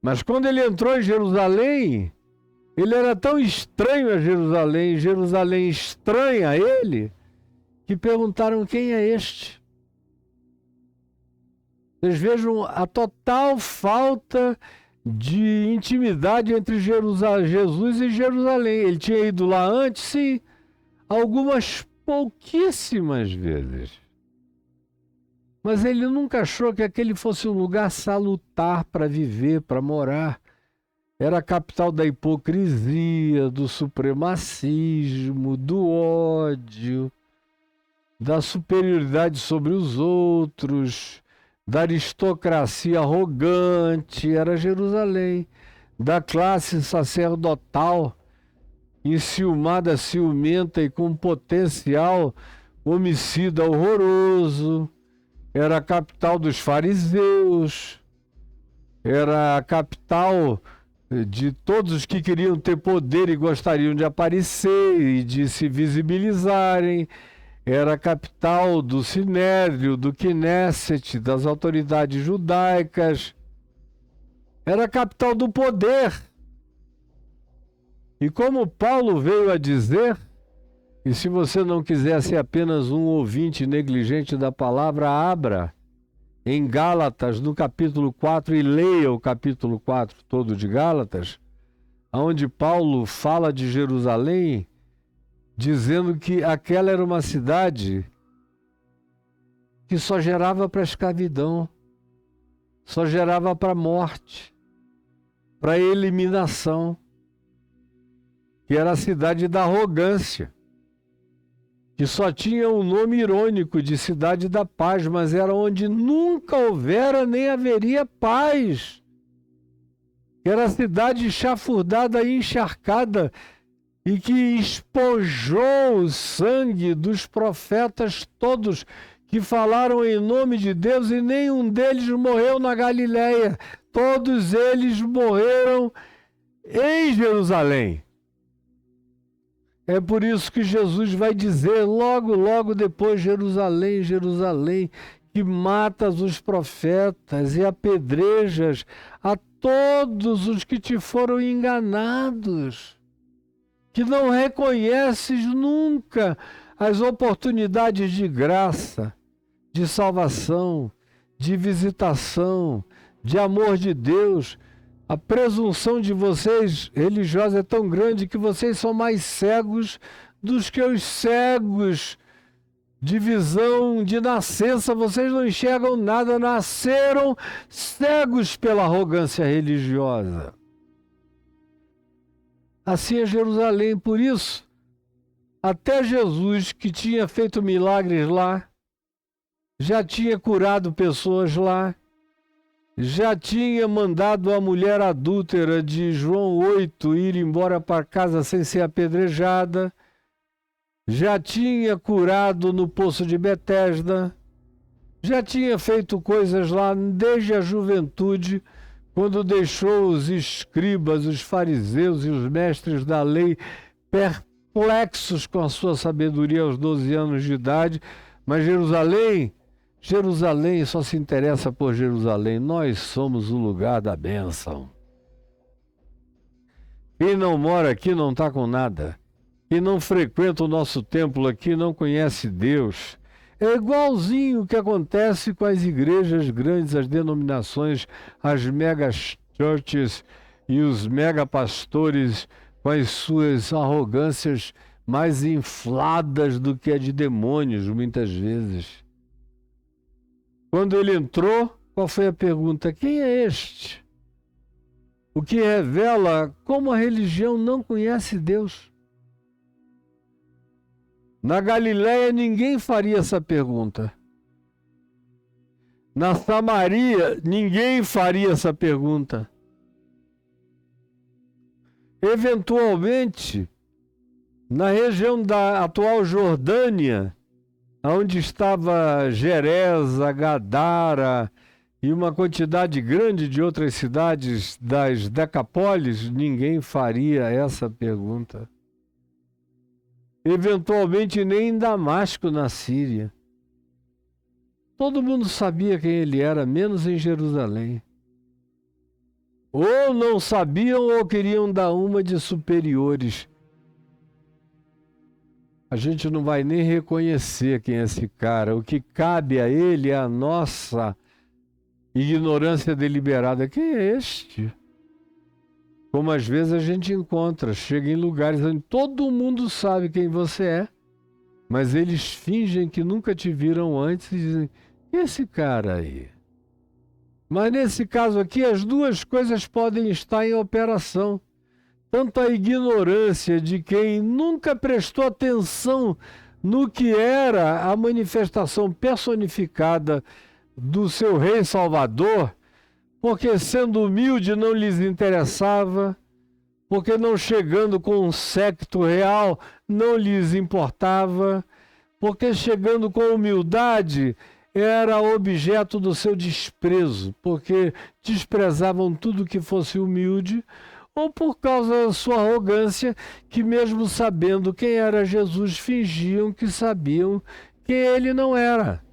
Mas quando ele entrou em Jerusalém, ele era tão estranho a Jerusalém, Jerusalém estranha a ele, que perguntaram: quem é este? Vocês vejam a total falta de intimidade entre Jesus e Jerusalém. Ele tinha ido lá antes, sim, algumas pouquíssimas vezes. Mas ele nunca achou que aquele fosse um lugar salutar para viver, para morar. Era a capital da hipocrisia, do supremacismo, do ódio, da superioridade sobre os outros, da aristocracia arrogante. Era Jerusalém, da classe sacerdotal enciumada, ciumenta e com potencial homicida horroroso. Era a capital dos fariseus, era a capital de todos os que queriam ter poder e gostariam de aparecer e de se visibilizarem. Era a capital do Sinédrio, do Knesset, das autoridades judaicas. Era a capital do poder. E como Paulo veio a dizer, e se você não quiser ser apenas um ouvinte negligente da palavra, abra em Gálatas, no capítulo 4, e leia o capítulo 4 todo de Gálatas, onde Paulo fala de Jerusalém, dizendo que aquela era uma cidade que só gerava para a escravidão, só gerava para a morte, para a eliminação, que era a cidade da arrogância, que só tinha um nome irônico de cidade da paz, mas era onde nunca houvera nem haveria paz. Era a cidade chafurdada e encharcada, e que espojou o sangue dos profetas todos que falaram em nome de Deus, e nenhum deles morreu na Galileia. Todos eles morreram em Jerusalém. É por isso que Jesus vai dizer logo depois: Jerusalém, Jerusalém, que matas os profetas e apedrejas a todos os que te foram enganados, que não reconheces nunca as oportunidades de graça, de salvação, de visitação, de amor de Deus. A presunção de vocês religiosa é tão grande que vocês são mais cegos dos que os cegos de visão, de nascença. Vocês não enxergam nada, nasceram cegos pela arrogância religiosa. Assim é Jerusalém. Por isso, até Jesus, que tinha feito milagres lá, já tinha curado pessoas lá, já tinha mandado a mulher adúltera de João 8 ir embora para casa sem ser apedrejada, já tinha curado no poço de Betesda, já tinha feito coisas lá desde a juventude, quando deixou os escribas, os fariseus e os mestres da lei perplexos com a sua sabedoria aos 12 anos de idade. Mas Jerusalém só se interessa por Jerusalém. Nós somos o lugar da bênção. Quem não mora aqui não está com nada. Quem não frequenta o nosso templo aqui não conhece Deus. É igualzinho o que acontece com as igrejas grandes, as denominações, as mega churches e os mega pastores com as suas arrogâncias mais infladas do que a de demônios, muitas vezes. Quando ele entrou, qual foi a pergunta? Quem é este? O que revela como a religião não conhece Deus. Na Galileia ninguém faria essa pergunta. Na Samaria ninguém faria essa pergunta. Eventualmente, na região da atual Jordânia, onde estava Geresa, Gadara e uma quantidade grande de outras cidades das Decapólis, ninguém faria essa pergunta. Eventualmente nem em Damasco, na Síria. Todo mundo sabia quem ele era, menos em Jerusalém. Ou não sabiam ou queriam dar uma de superiores. A gente não vai nem reconhecer quem é esse cara. O que cabe a ele é a nossa ignorância deliberada. Quem é este? Como às vezes a gente encontra, chega em lugares onde todo mundo sabe quem você é, mas eles fingem que nunca te viram antes e dizem, e esse cara aí? Mas nesse caso aqui, as duas coisas podem estar em operação. Tanto a ignorância de quem nunca prestou atenção no que era a manifestação personificada do seu Rei Salvador, porque sendo humilde não lhes interessava, porque não chegando com um séquito real não lhes importava, porque chegando com humildade era objeto do seu desprezo, porque desprezavam tudo que fosse humilde, ou por causa da sua arrogância, que mesmo sabendo quem era Jesus, fingiam que sabiam quem ele não era.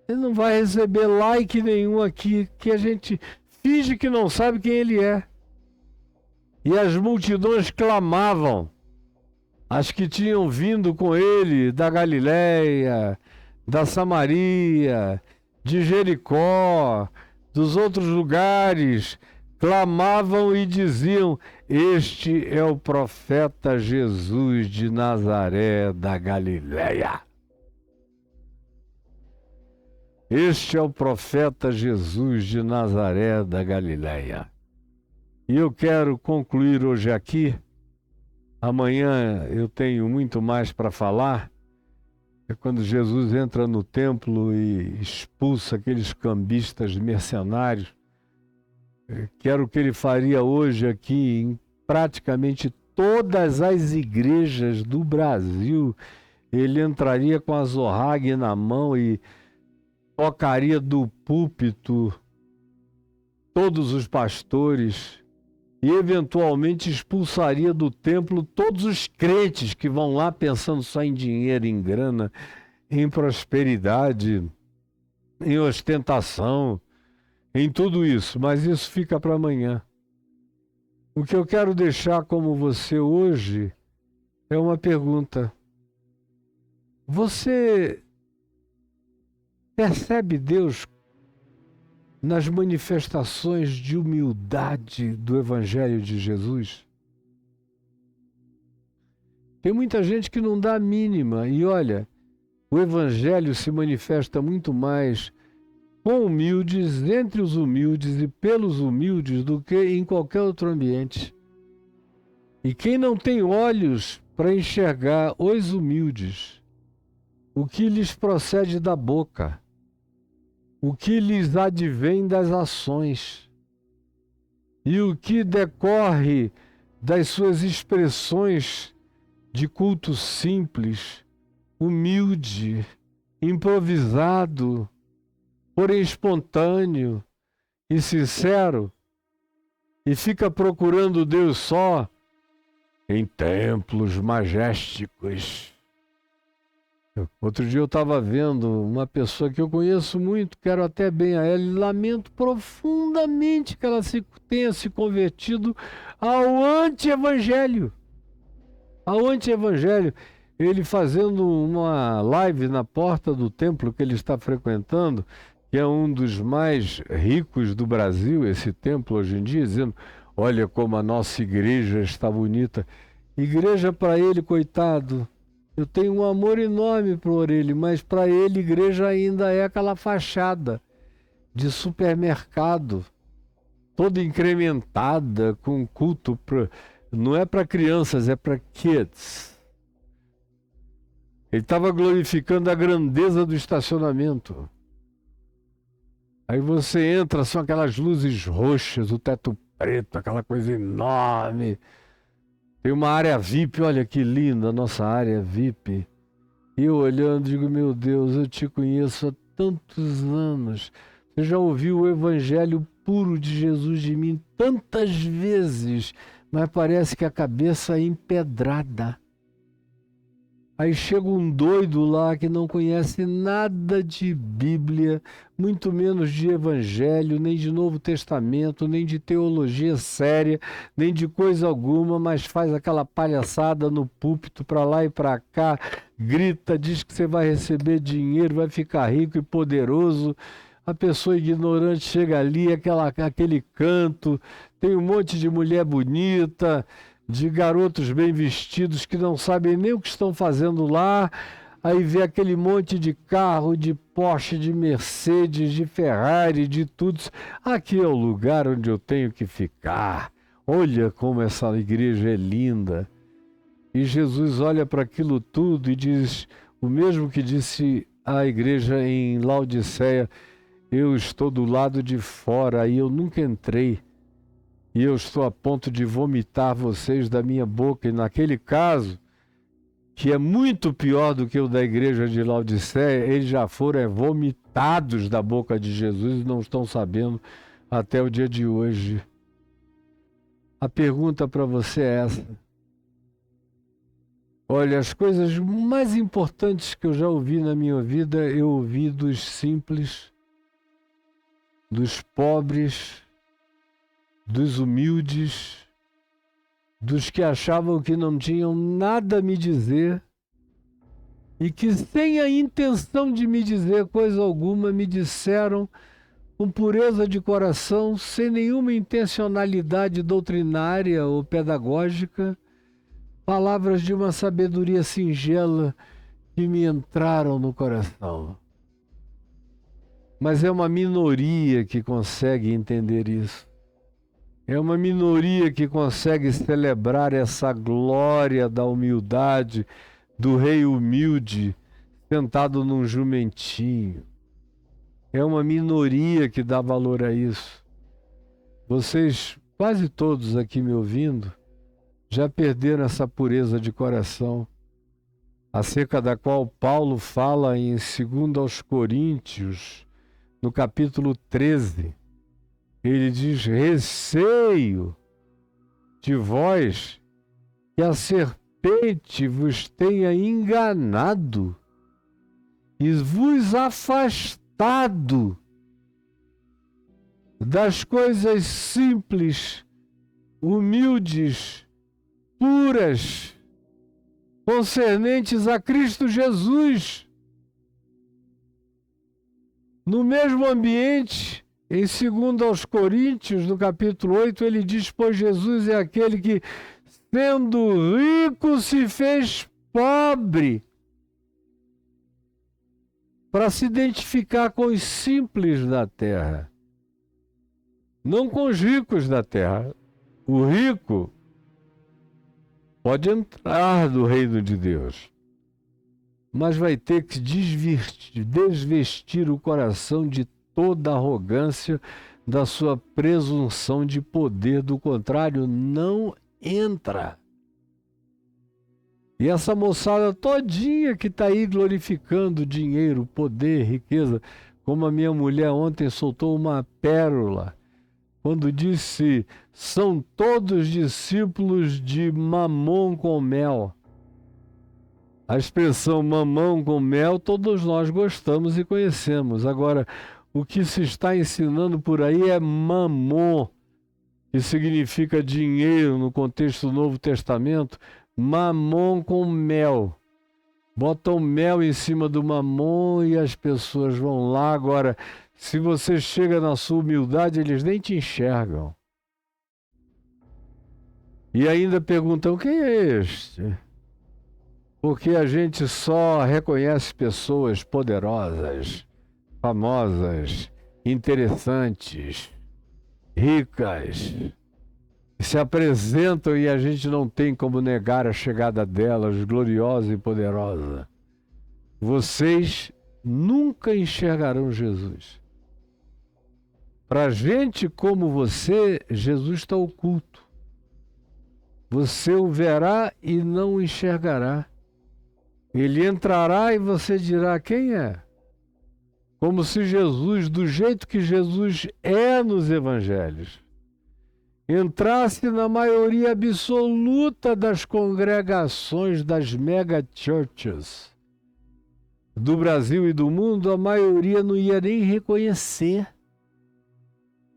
Ele não vai receber like nenhum aqui, que a gente finge que não sabe quem ele é. E as multidões clamavam, as que tinham vindo com ele da Galileia, da Samaria, de Jericó, dos outros lugares, clamavam e diziam, este é o profeta Jesus de Nazaré da Galileia. Este é o profeta Jesus de Nazaré da Galileia. E eu quero concluir hoje aqui. Amanhã eu tenho muito mais para falar. É quando Jesus entra no templo e expulsa aqueles cambistas mercenários. Que era o que ele faria hoje aqui em praticamente todas as igrejas do Brasil. Ele entraria com a zorrague na mão e tocaria do púlpito todos os pastores e eventualmente expulsaria do templo todos os crentes que vão lá pensando só em dinheiro, em grana, em prosperidade, em ostentação, em tudo isso. Mas isso fica para amanhã. O que eu quero deixar como você hoje é uma pergunta. Você percebe Deus nas manifestações de humildade do Evangelho de Jesus? Tem muita gente que não dá a mínima. E olha, o Evangelho se manifesta muito mais com humildes, entre os humildes e pelos humildes do que em qualquer outro ambiente. E quem não tem olhos para enxergar os humildes, o que lhes procede da boca, o que lhes advém das ações, e o que decorre das suas expressões de culto simples, humilde, improvisado, porém espontâneo e sincero, e fica procurando Deus só em templos majésticos. Outro dia eu estava vendo uma pessoa que eu conheço muito, quero até bem a ela, e lamento profundamente que ela tenha se convertido ao anti-evangelho. Ao anti-evangelho. Ele fazendo uma live na porta do templo que ele está frequentando, que é um dos mais ricos do Brasil, esse templo hoje em dia, dizendo, olha como a nossa igreja está bonita. Igreja para ele, coitado, eu tenho um amor enorme por ele, mas para ele igreja ainda é aquela fachada de supermercado, toda incrementada, com culto, não é para crianças, é para kids. Ele estava glorificando a grandeza do estacionamento. Aí você entra, são aquelas luzes roxas, o teto preto, aquela coisa enorme. Tem uma área VIP, olha que linda a nossa área VIP. E eu olhando, digo, meu Deus, eu te conheço há tantos anos. Você já ouviu o evangelho puro de Jesus de mim tantas vezes, mas parece que a cabeça é empedrada. Aí chega um doido lá que não conhece nada de Bíblia, muito menos de Evangelho, nem de Novo Testamento, nem de teologia séria, nem de coisa alguma, mas faz aquela palhaçada no púlpito para lá e para cá, grita, diz que você vai receber dinheiro, vai ficar rico e poderoso. A pessoa ignorante chega ali, aquele canto, tem um monte de mulher bonita, de garotos bem vestidos que não sabem nem o que estão fazendo lá, aí vê aquele monte de carro, de Porsche, de Mercedes, de Ferrari, de tudo. Aqui é o lugar onde eu tenho que ficar. Olha como essa igreja é linda. E Jesus olha para aquilo tudo e diz, o mesmo que disse à igreja em Laodiceia, eu estou do lado de fora e eu nunca entrei. E eu estou a ponto de vomitar vocês da minha boca. E naquele caso, que é muito pior do que o da igreja de Laodiceia, eles já foram vomitados da boca de Jesus e não estão sabendo até o dia de hoje. A pergunta para você é essa. Olha, as coisas mais importantes que eu já ouvi na minha vida, eu ouvi dos simples, dos pobres, dos humildes, dos que achavam que não tinham nada a me dizer e que sem a intenção de me dizer coisa alguma me disseram com pureza de coração, sem nenhuma intencionalidade doutrinária ou pedagógica, palavras de uma sabedoria singela que me entraram no coração. Mas é uma minoria que consegue entender isso. É uma minoria que consegue celebrar essa glória da humildade, do rei humilde, sentado num jumentinho. É uma minoria que dá valor a isso. Vocês, quase todos aqui me ouvindo, já perderam essa pureza de coração, acerca da qual Paulo fala em 2 aos Coríntios, no capítulo 13. Ele diz, receio de vós que a serpente vos tenha enganado e vos afastado das coisas simples, humildes, puras, concernentes a Cristo Jesus. No mesmo ambiente, em 2 aos Coríntios, no capítulo 8, ele diz, pois Jesus é aquele que, sendo rico, se fez pobre, para se identificar com os simples da terra, não com os ricos da terra. O rico pode entrar no reino de Deus, mas vai ter que desvestir o coração de toda arrogância da sua presunção de poder, do contrário, não entra. E essa moçada todinha que está aí glorificando dinheiro, poder, riqueza, como a minha mulher ontem soltou uma pérola, quando disse, são todos discípulos de mamão com mel. A expressão mamão com mel todos nós gostamos e conhecemos. Agora, o que se está ensinando por aí é mamon, que significa dinheiro no contexto do Novo Testamento, mamon com mel. Botam mel em cima do mamon e as pessoas vão lá. Agora, se você chega na sua humildade, eles nem te enxergam. E ainda perguntam, quem é este? Porque a gente só reconhece pessoas poderosas, famosas, interessantes, ricas, que se apresentam e a gente não tem como negar a chegada delas, gloriosa e poderosa. Vocês nunca enxergarão Jesus. Para gente como você, Jesus está oculto. Você o verá e não o enxergará. Ele entrará e você dirá, quem é? Como se Jesus, do jeito que Jesus é nos evangelhos, entrasse na maioria absoluta das congregações, das mega churches do Brasil e do mundo, a maioria não ia nem reconhecer,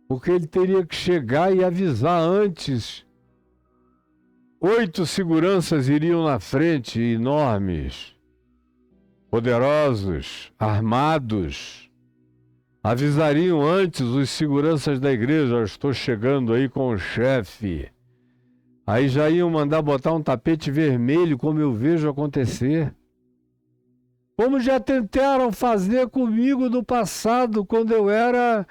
porque ele teria que chegar e avisar antes. 8 seguranças iriam na frente, enormes, poderosos, armados. Avisariam antes os seguranças da igreja, estou chegando aí com o chefe. Aí já iam mandar botar um tapete vermelho, como eu vejo acontecer. Como já tentaram fazer comigo no passado, quando eu era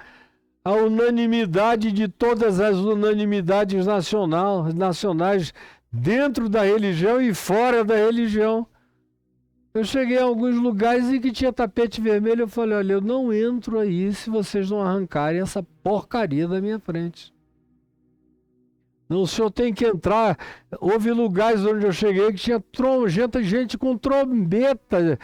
a unanimidade de todas as unanimidades nacionais, dentro da religião e fora da religião. Eu cheguei a alguns lugares em que tinha tapete vermelho, eu falei, olha, eu não entro aí se vocês não arrancarem essa porcaria da minha frente. Não, o senhor tem que entrar. Houve lugares onde eu cheguei que tinha gente com trombeta,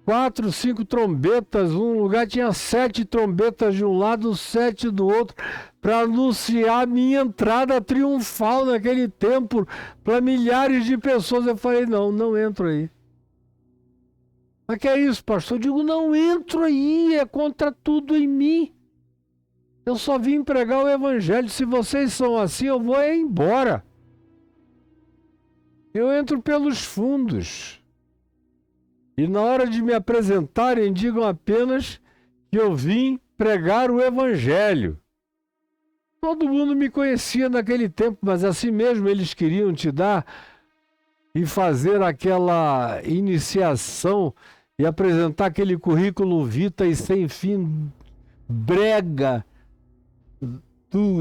4, 5 trombetas, um lugar tinha 7 trombetas de um lado, 7 do outro, para anunciar a minha entrada triunfal naquele templo para milhares de pessoas. Eu falei, não entro aí. Mas que é isso, pastor? Eu digo, não entro aí, é contra tudo em mim. Eu só vim pregar o evangelho. Se vocês são assim, eu vou embora. Eu entro pelos fundos. E na hora de me apresentarem, digam apenas que eu vim pregar o evangelho. Todo mundo me conhecia naquele tempo, mas assim mesmo eles queriam te dar e fazer aquela iniciação e apresentar aquele currículo vitae sem fim, brega,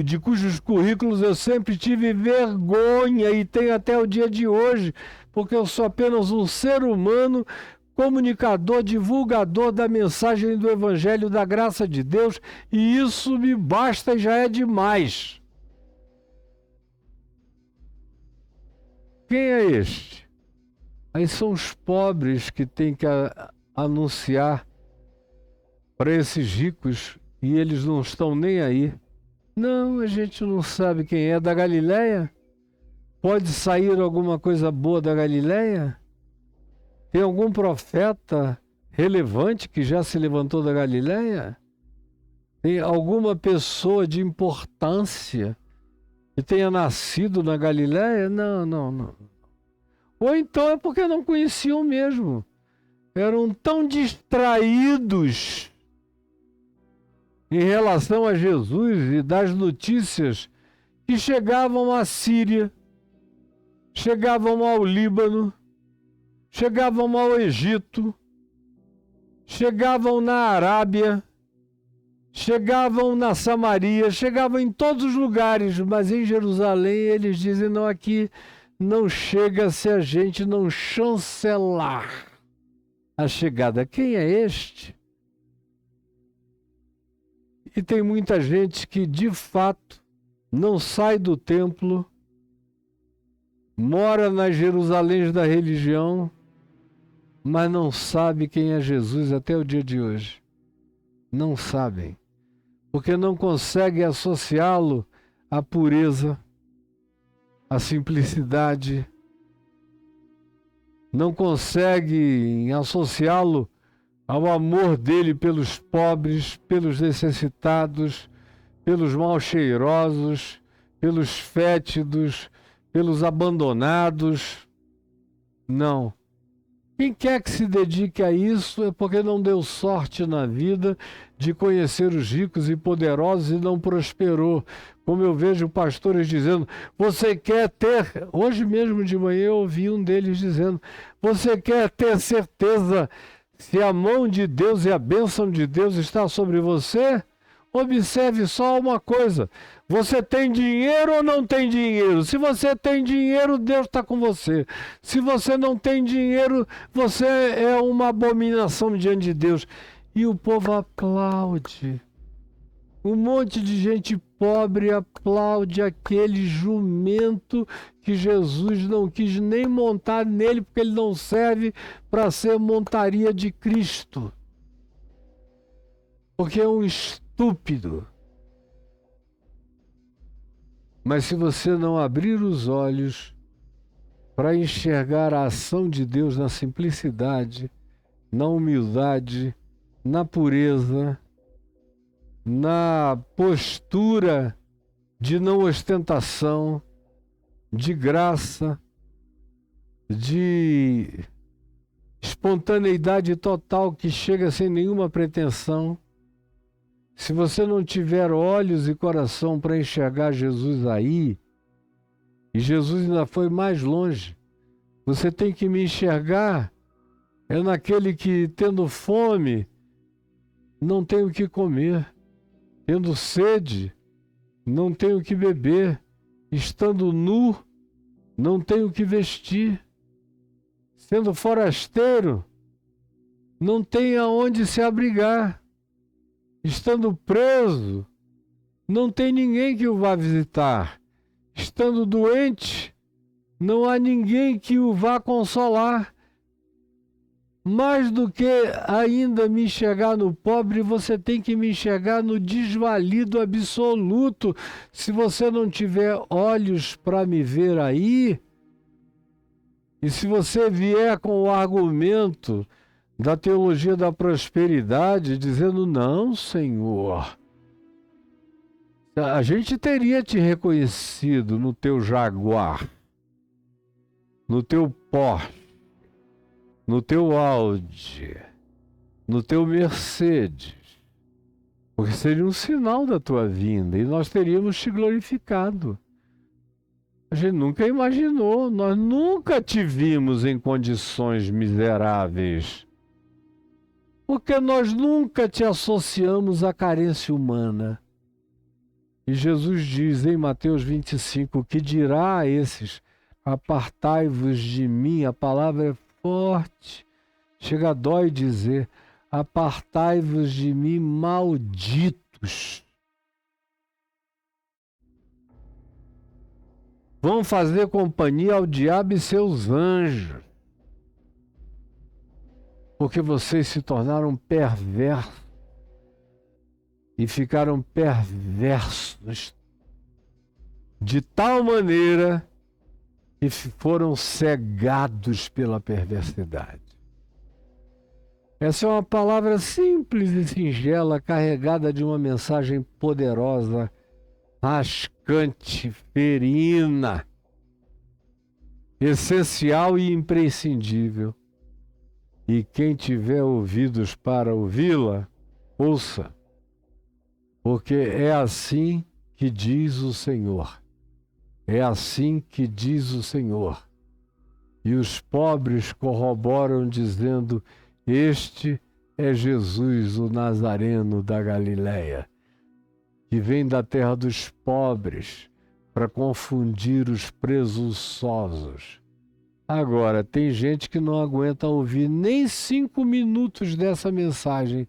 de cujos currículos eu sempre tive vergonha e tenho até o dia de hoje, porque eu sou apenas um ser humano, comunicador, divulgador da mensagem do Evangelho da graça de Deus, e isso me basta e já é demais. Quem é este? Aí são os pobres que têm que anunciar para esses ricos e eles não estão nem aí. Não, a gente não sabe quem é. Da Galileia? Pode sair alguma coisa boa da Galileia? Tem algum profeta relevante que já se levantou da Galileia? Tem alguma pessoa de importância que tenha nascido na Galileia? Não. Ou então é porque não conheciam mesmo. Eram tão distraídos em relação a Jesus e das notícias que chegavam à Síria, chegavam ao Líbano, chegavam ao Egito, chegavam na Arábia, chegavam na Samaria, chegavam em todos os lugares, mas em Jerusalém eles dizem, não, aqui não chega se a gente não chancelar a chegada. Quem é este? E tem muita gente que, de fato, não sai do templo, mora nas Jerusaléns da religião, mas não sabe quem é Jesus até o dia de hoje. Não sabem, porque não conseguem associá-lo à pureza, à simplicidade, não conseguem associá-lo ao amor dele pelos pobres, pelos necessitados, pelos mal cheirosos, pelos fétidos, pelos abandonados. Não. Quem quer que se dedique a isso é porque não deu sorte na vida de conhecer os ricos e poderosos e não prosperou. Como eu vejo pastores dizendo, você quer ter... Hoje mesmo de manhã eu ouvi um deles dizendo, você quer ter certeza se a mão de Deus e a bênção de Deus está sobre você? Observe só uma coisa, você tem dinheiro ou não tem dinheiro? Se você tem dinheiro, Deus está com você. Se você não tem dinheiro, você é uma abominação diante de Deus. E o povo aplaude. Um monte de gente pobre aplaude aquele jumento que Jesus não quis nem montar nele, porque ele não serve para ser montaria de Cristo. Porque é um estúpido. Mas se você não abrir os olhos para enxergar a ação de Deus na simplicidade, na humildade, na pureza, na postura de não ostentação, de graça, de espontaneidade total que chega sem nenhuma pretensão, se você não tiver olhos e coração para enxergar Jesus aí, e Jesus ainda foi mais longe, você tem que me enxergar naquele que, tendo fome, não tem o que comer, tendo sede, não tem o que beber, estando nu, não tem o que vestir, sendo forasteiro, não tem aonde se abrigar, estando preso, não tem ninguém que o vá visitar. Estando doente, não há ninguém que o vá consolar. Mais do que ainda me enxergar no pobre, você tem que me enxergar no desvalido absoluto. Se você não tiver olhos para me ver aí, e se você vier com o argumento da teologia da prosperidade, dizendo, não, Senhor, a gente teria te reconhecido no teu Jaguar, no teu Porsche, no teu Audi, no teu Mercedes, porque seria um sinal da tua vinda e nós teríamos te glorificado. A gente nunca imaginou, nós nunca te vimos em condições miseráveis, porque nós nunca te associamos à carência humana. E Jesus diz em Mateus 25, que dirá a esses, apartai-vos de mim, a palavra é forte, chega a dói dizer, apartai-vos de mim, malditos. Vão fazer companhia ao diabo e seus anjos, porque vocês se tornaram perversos e ficaram perversos de tal maneira que foram cegados pela perversidade. Essa é uma palavra simples e singela, carregada de uma mensagem poderosa, rascante, ferina, essencial e imprescindível. E quem tiver ouvidos para ouvi-la, ouça, porque é assim que diz o Senhor. É assim que diz o Senhor. E os pobres corroboram dizendo, este é Jesus, o Nazareno da Galileia, que vem da terra dos pobres, para confundir os presunçosos. Agora, tem gente que não aguenta ouvir nem 5 minutos dessa mensagem,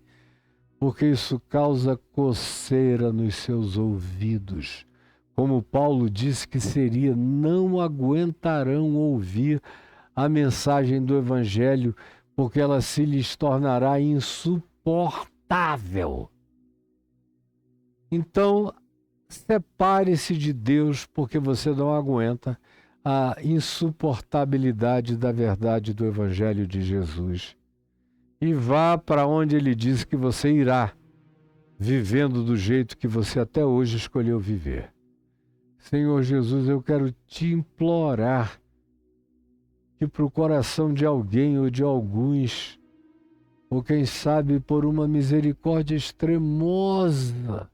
porque isso causa coceira nos seus ouvidos. Como Paulo disse que seria, não aguentarão ouvir a mensagem do Evangelho, porque ela se lhes tornará insuportável. Então, separe-se de Deus, porque você não aguenta a insuportabilidade da verdade do Evangelho de Jesus. E vá para onde ele diz que você irá, vivendo do jeito que você até hoje escolheu viver. Senhor Jesus, eu quero te implorar que para o coração de alguém ou de alguns, ou quem sabe por uma misericórdia extremosa,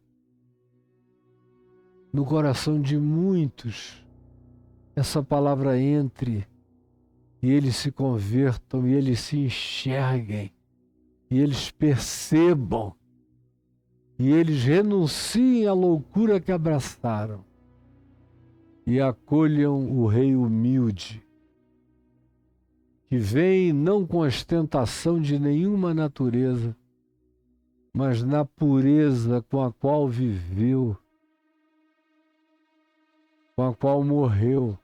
no coração de muitos, essa palavra entre e eles se convertam e eles se enxerguem e eles percebam e eles renunciem à loucura que abraçaram e acolham o Rei humilde, que vem não com ostentação de nenhuma natureza, mas na pureza com a qual viveu, com a qual morreu,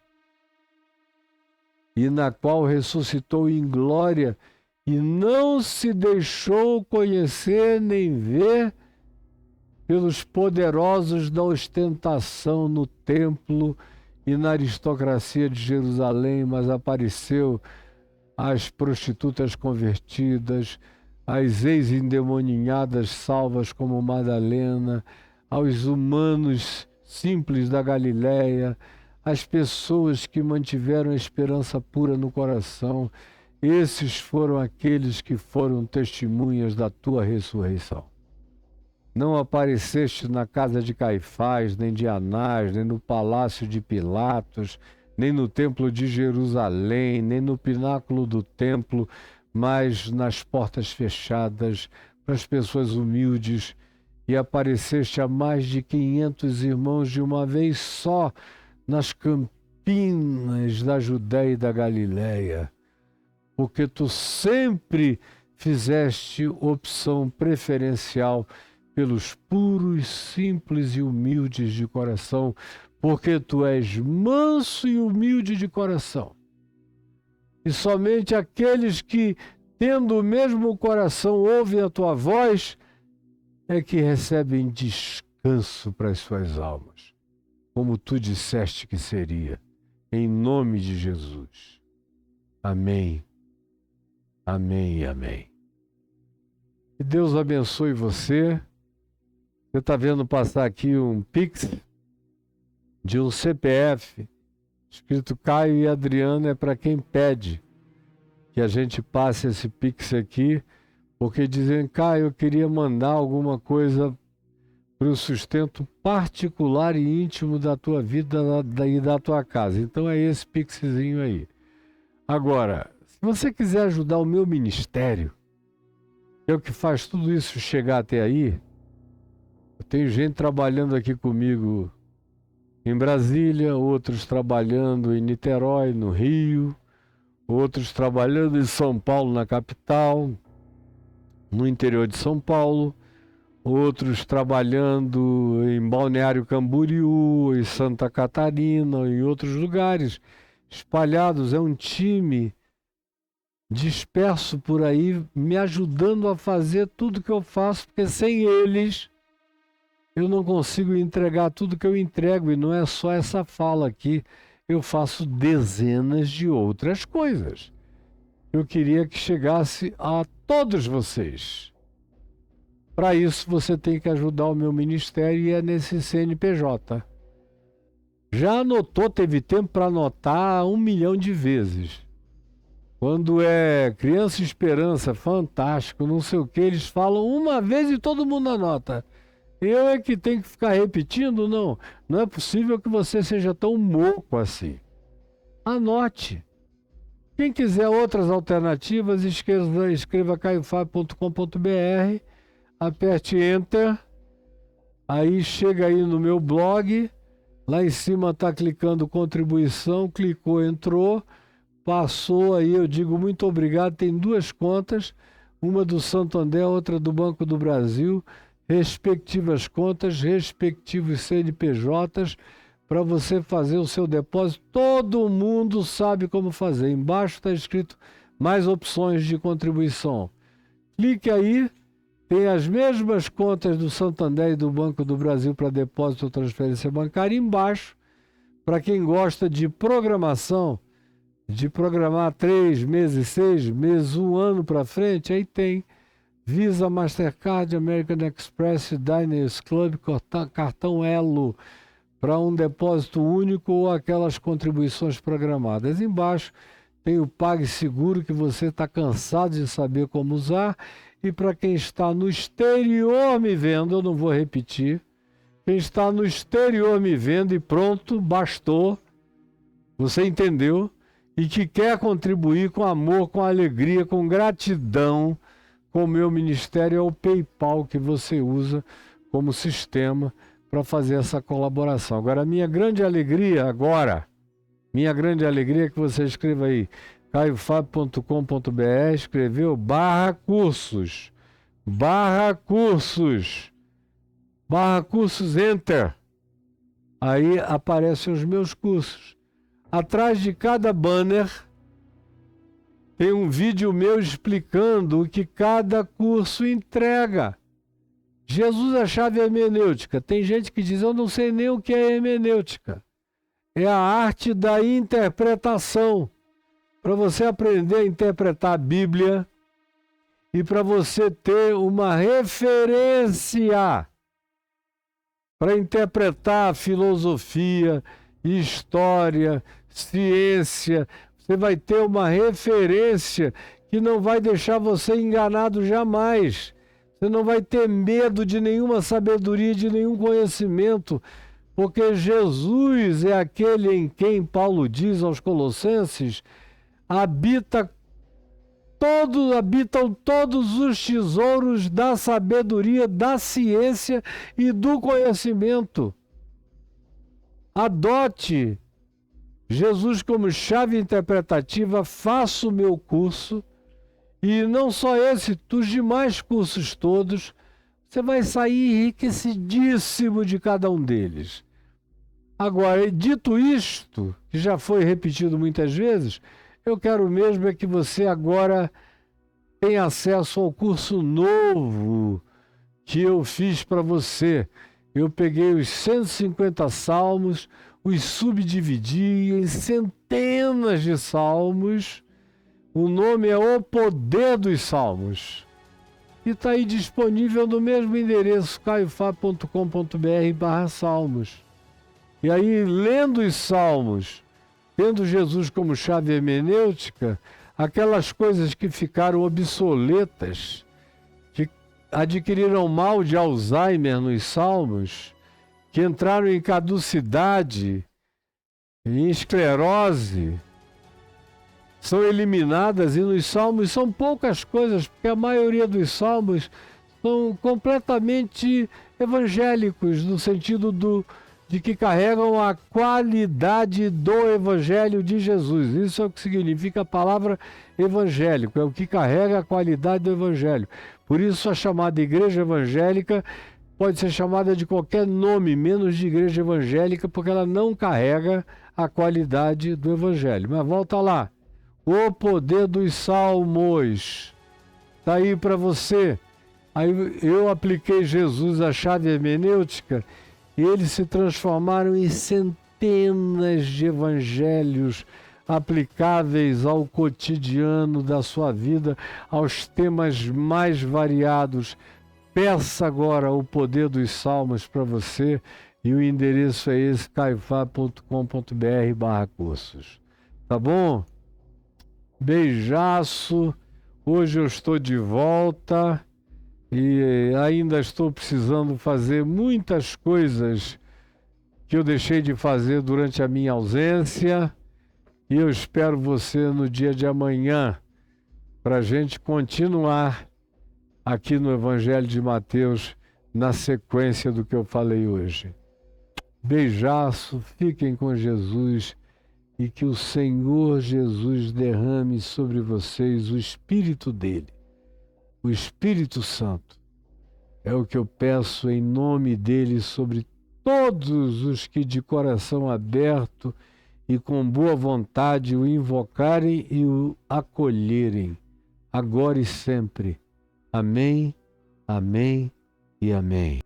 e na qual ressuscitou em glória, e não se deixou conhecer nem ver pelos poderosos da ostentação no templo e na aristocracia de Jerusalém, mas apareceu às prostitutas convertidas, às ex-endemoninhadas salvas como Madalena, aos humanos simples da Galileia, as pessoas que mantiveram a esperança pura no coração. Esses foram aqueles que foram testemunhas da tua ressurreição. Não apareceste na casa de Caifás, nem de Anás, nem no palácio de Pilatos, nem no templo de Jerusalém, nem no pináculo do templo, mas nas portas fechadas, para as pessoas humildes, e apareceste a mais de 500 irmãos de uma vez só, nas campinas da Judéia e da Galileia, porque tu sempre fizeste opção preferencial pelos puros, simples e humildes de coração, porque tu és manso e humilde de coração. E somente aqueles que, tendo o mesmo coração, ouvem a tua voz, é que recebem descanso para as suas almas, como tu disseste que seria, em nome de Jesus. Amém, amém e amém. Que Deus abençoe você. Você está vendo passar aqui um Pix de um CPF, escrito Caio e Adriana, é para quem pede que a gente passe esse Pix aqui, porque dizem, Caio, eu queria mandar alguma coisa para o sustento particular e íntimo da tua vida e da tua casa. Então é esse Pixzinho aí. Agora, se você quiser ajudar o meu ministério, que é o que faz tudo isso chegar até aí, eu tenho gente trabalhando aqui comigo em Brasília, outros trabalhando em Niterói, no Rio, outros trabalhando em São Paulo, na capital, no interior de São Paulo, outros trabalhando em Balneário Camboriú, em Santa Catarina, em outros lugares espalhados. É um time disperso por aí, me ajudando a fazer tudo que eu faço, porque sem eles eu não consigo entregar tudo que eu entrego, e não é só essa fala aqui, eu faço dezenas de outras coisas. Eu queria que chegasse a todos vocês. Para isso, você tem que ajudar o meu ministério, e é nesse CNPJ. Já anotou, teve tempo para anotar 1 milhão de vezes. Quando é Criança Esperança, fantástico, não sei o que, eles falam uma vez e todo mundo anota. Eu é que tenho que ficar repetindo? Não. Não é possível que você seja tão moco assim. Anote. Quem quiser outras alternativas, escreva caiofab.com.br, aperte Enter, aí chega aí no meu blog, Lá em cima está clicando contribuição, clicou, entrou, passou aí, eu digo muito obrigado, tem 2 contas, uma do Santander, outra do Banco do Brasil, respectivas contas, respectivos CNPJs, para você fazer o seu depósito. Todo mundo sabe como fazer. Embaixo está escrito mais opções de contribuição. Clique aí, tem as mesmas contas do Santander e do Banco do Brasil para depósito ou transferência bancária. Embaixo, para quem gosta de programação, de programar 3 meses, 6 meses, 1 ano para frente, aí tem Visa, Mastercard, American Express, Diners Club, cartão Elo, para um depósito único ou aquelas contribuições programadas. Embaixo tem o PagSeguro, que você está cansado de saber como usar. E para quem está no exterior me vendo, eu não vou repetir, quem está no exterior me vendo e pronto, bastou, você entendeu, e que quer contribuir com amor, com alegria, com gratidão com o meu ministério, é o PayPal que você usa como sistema para fazer essa colaboração. Agora, minha grande alegria é que você escreva aí, caiofabio.com.br, escreveu /cursos, enter. Aí aparecem os meus cursos. Atrás de cada banner tem um vídeo meu explicando o que cada curso entrega. Jesus, a chave hermenêutica. Tem gente que diz, eu não sei nem o que é hermenêutica. É a arte da interpretação. Para você aprender a interpretar a Bíblia e para você ter uma referência para interpretar a filosofia, história, ciência. Você vai ter uma referência que não vai deixar você enganado jamais. Você não vai ter medo de nenhuma sabedoria, de nenhum conhecimento, porque Jesus é aquele em quem Paulo diz aos Colossenses, habitam todos os tesouros da sabedoria, da ciência e do conhecimento. Adote Jesus como chave interpretativa, faça o meu curso, e não só esse, dos demais cursos todos, você vai sair enriquecidíssimo de cada um deles. Agora, dito isto, que já foi repetido muitas vezes, eu quero mesmo é que você agora tenha acesso ao curso novo que eu fiz para você. Eu peguei os 150 salmos, os subdividi em centenas de salmos. O nome é O Poder dos Salmos. E está aí disponível no mesmo endereço, caiofab.com.br/salmos. E aí, lendo os salmos, tendo Jesus como chave hermenêutica, aquelas coisas que ficaram obsoletas, que adquiriram mal de Alzheimer nos salmos, que entraram em caducidade, em esclerose, são eliminadas, e nos salmos são poucas coisas, porque a maioria dos salmos são completamente evangélicos, no sentido de que carregam a qualidade do Evangelho de Jesus. Isso é o que significa a palavra evangélico, é o que carrega a qualidade do Evangelho. Por isso a chamada igreja evangélica pode ser chamada de qualquer nome, menos de igreja evangélica, porque ela não carrega a qualidade do Evangelho. Mas volta lá. O Poder dos Salmos. Está aí para você. Aí eu apliquei Jesus, a chave hermenêutica, e eles se transformaram em centenas de evangelhos aplicáveis ao cotidiano da sua vida, aos temas mais variados. Peça agora o Poder dos Salmos para você, e o endereço é esse, caiofab.com.br/cursos. Tá bom? Beijaço. Hoje eu estou de volta e ainda estou precisando fazer muitas coisas que eu deixei de fazer durante a minha ausência, e eu espero você no dia de amanhã para a gente continuar aqui no Evangelho de Mateus na sequência do que eu falei hoje. Beijaço, fiquem com Jesus e que o Senhor Jesus derrame sobre vocês o Espírito dele, o Espírito Santo. É o que eu peço em nome dele sobre todos os que de coração aberto e com boa vontade o invocarem e o acolherem, agora e sempre. Amém, amém e amém.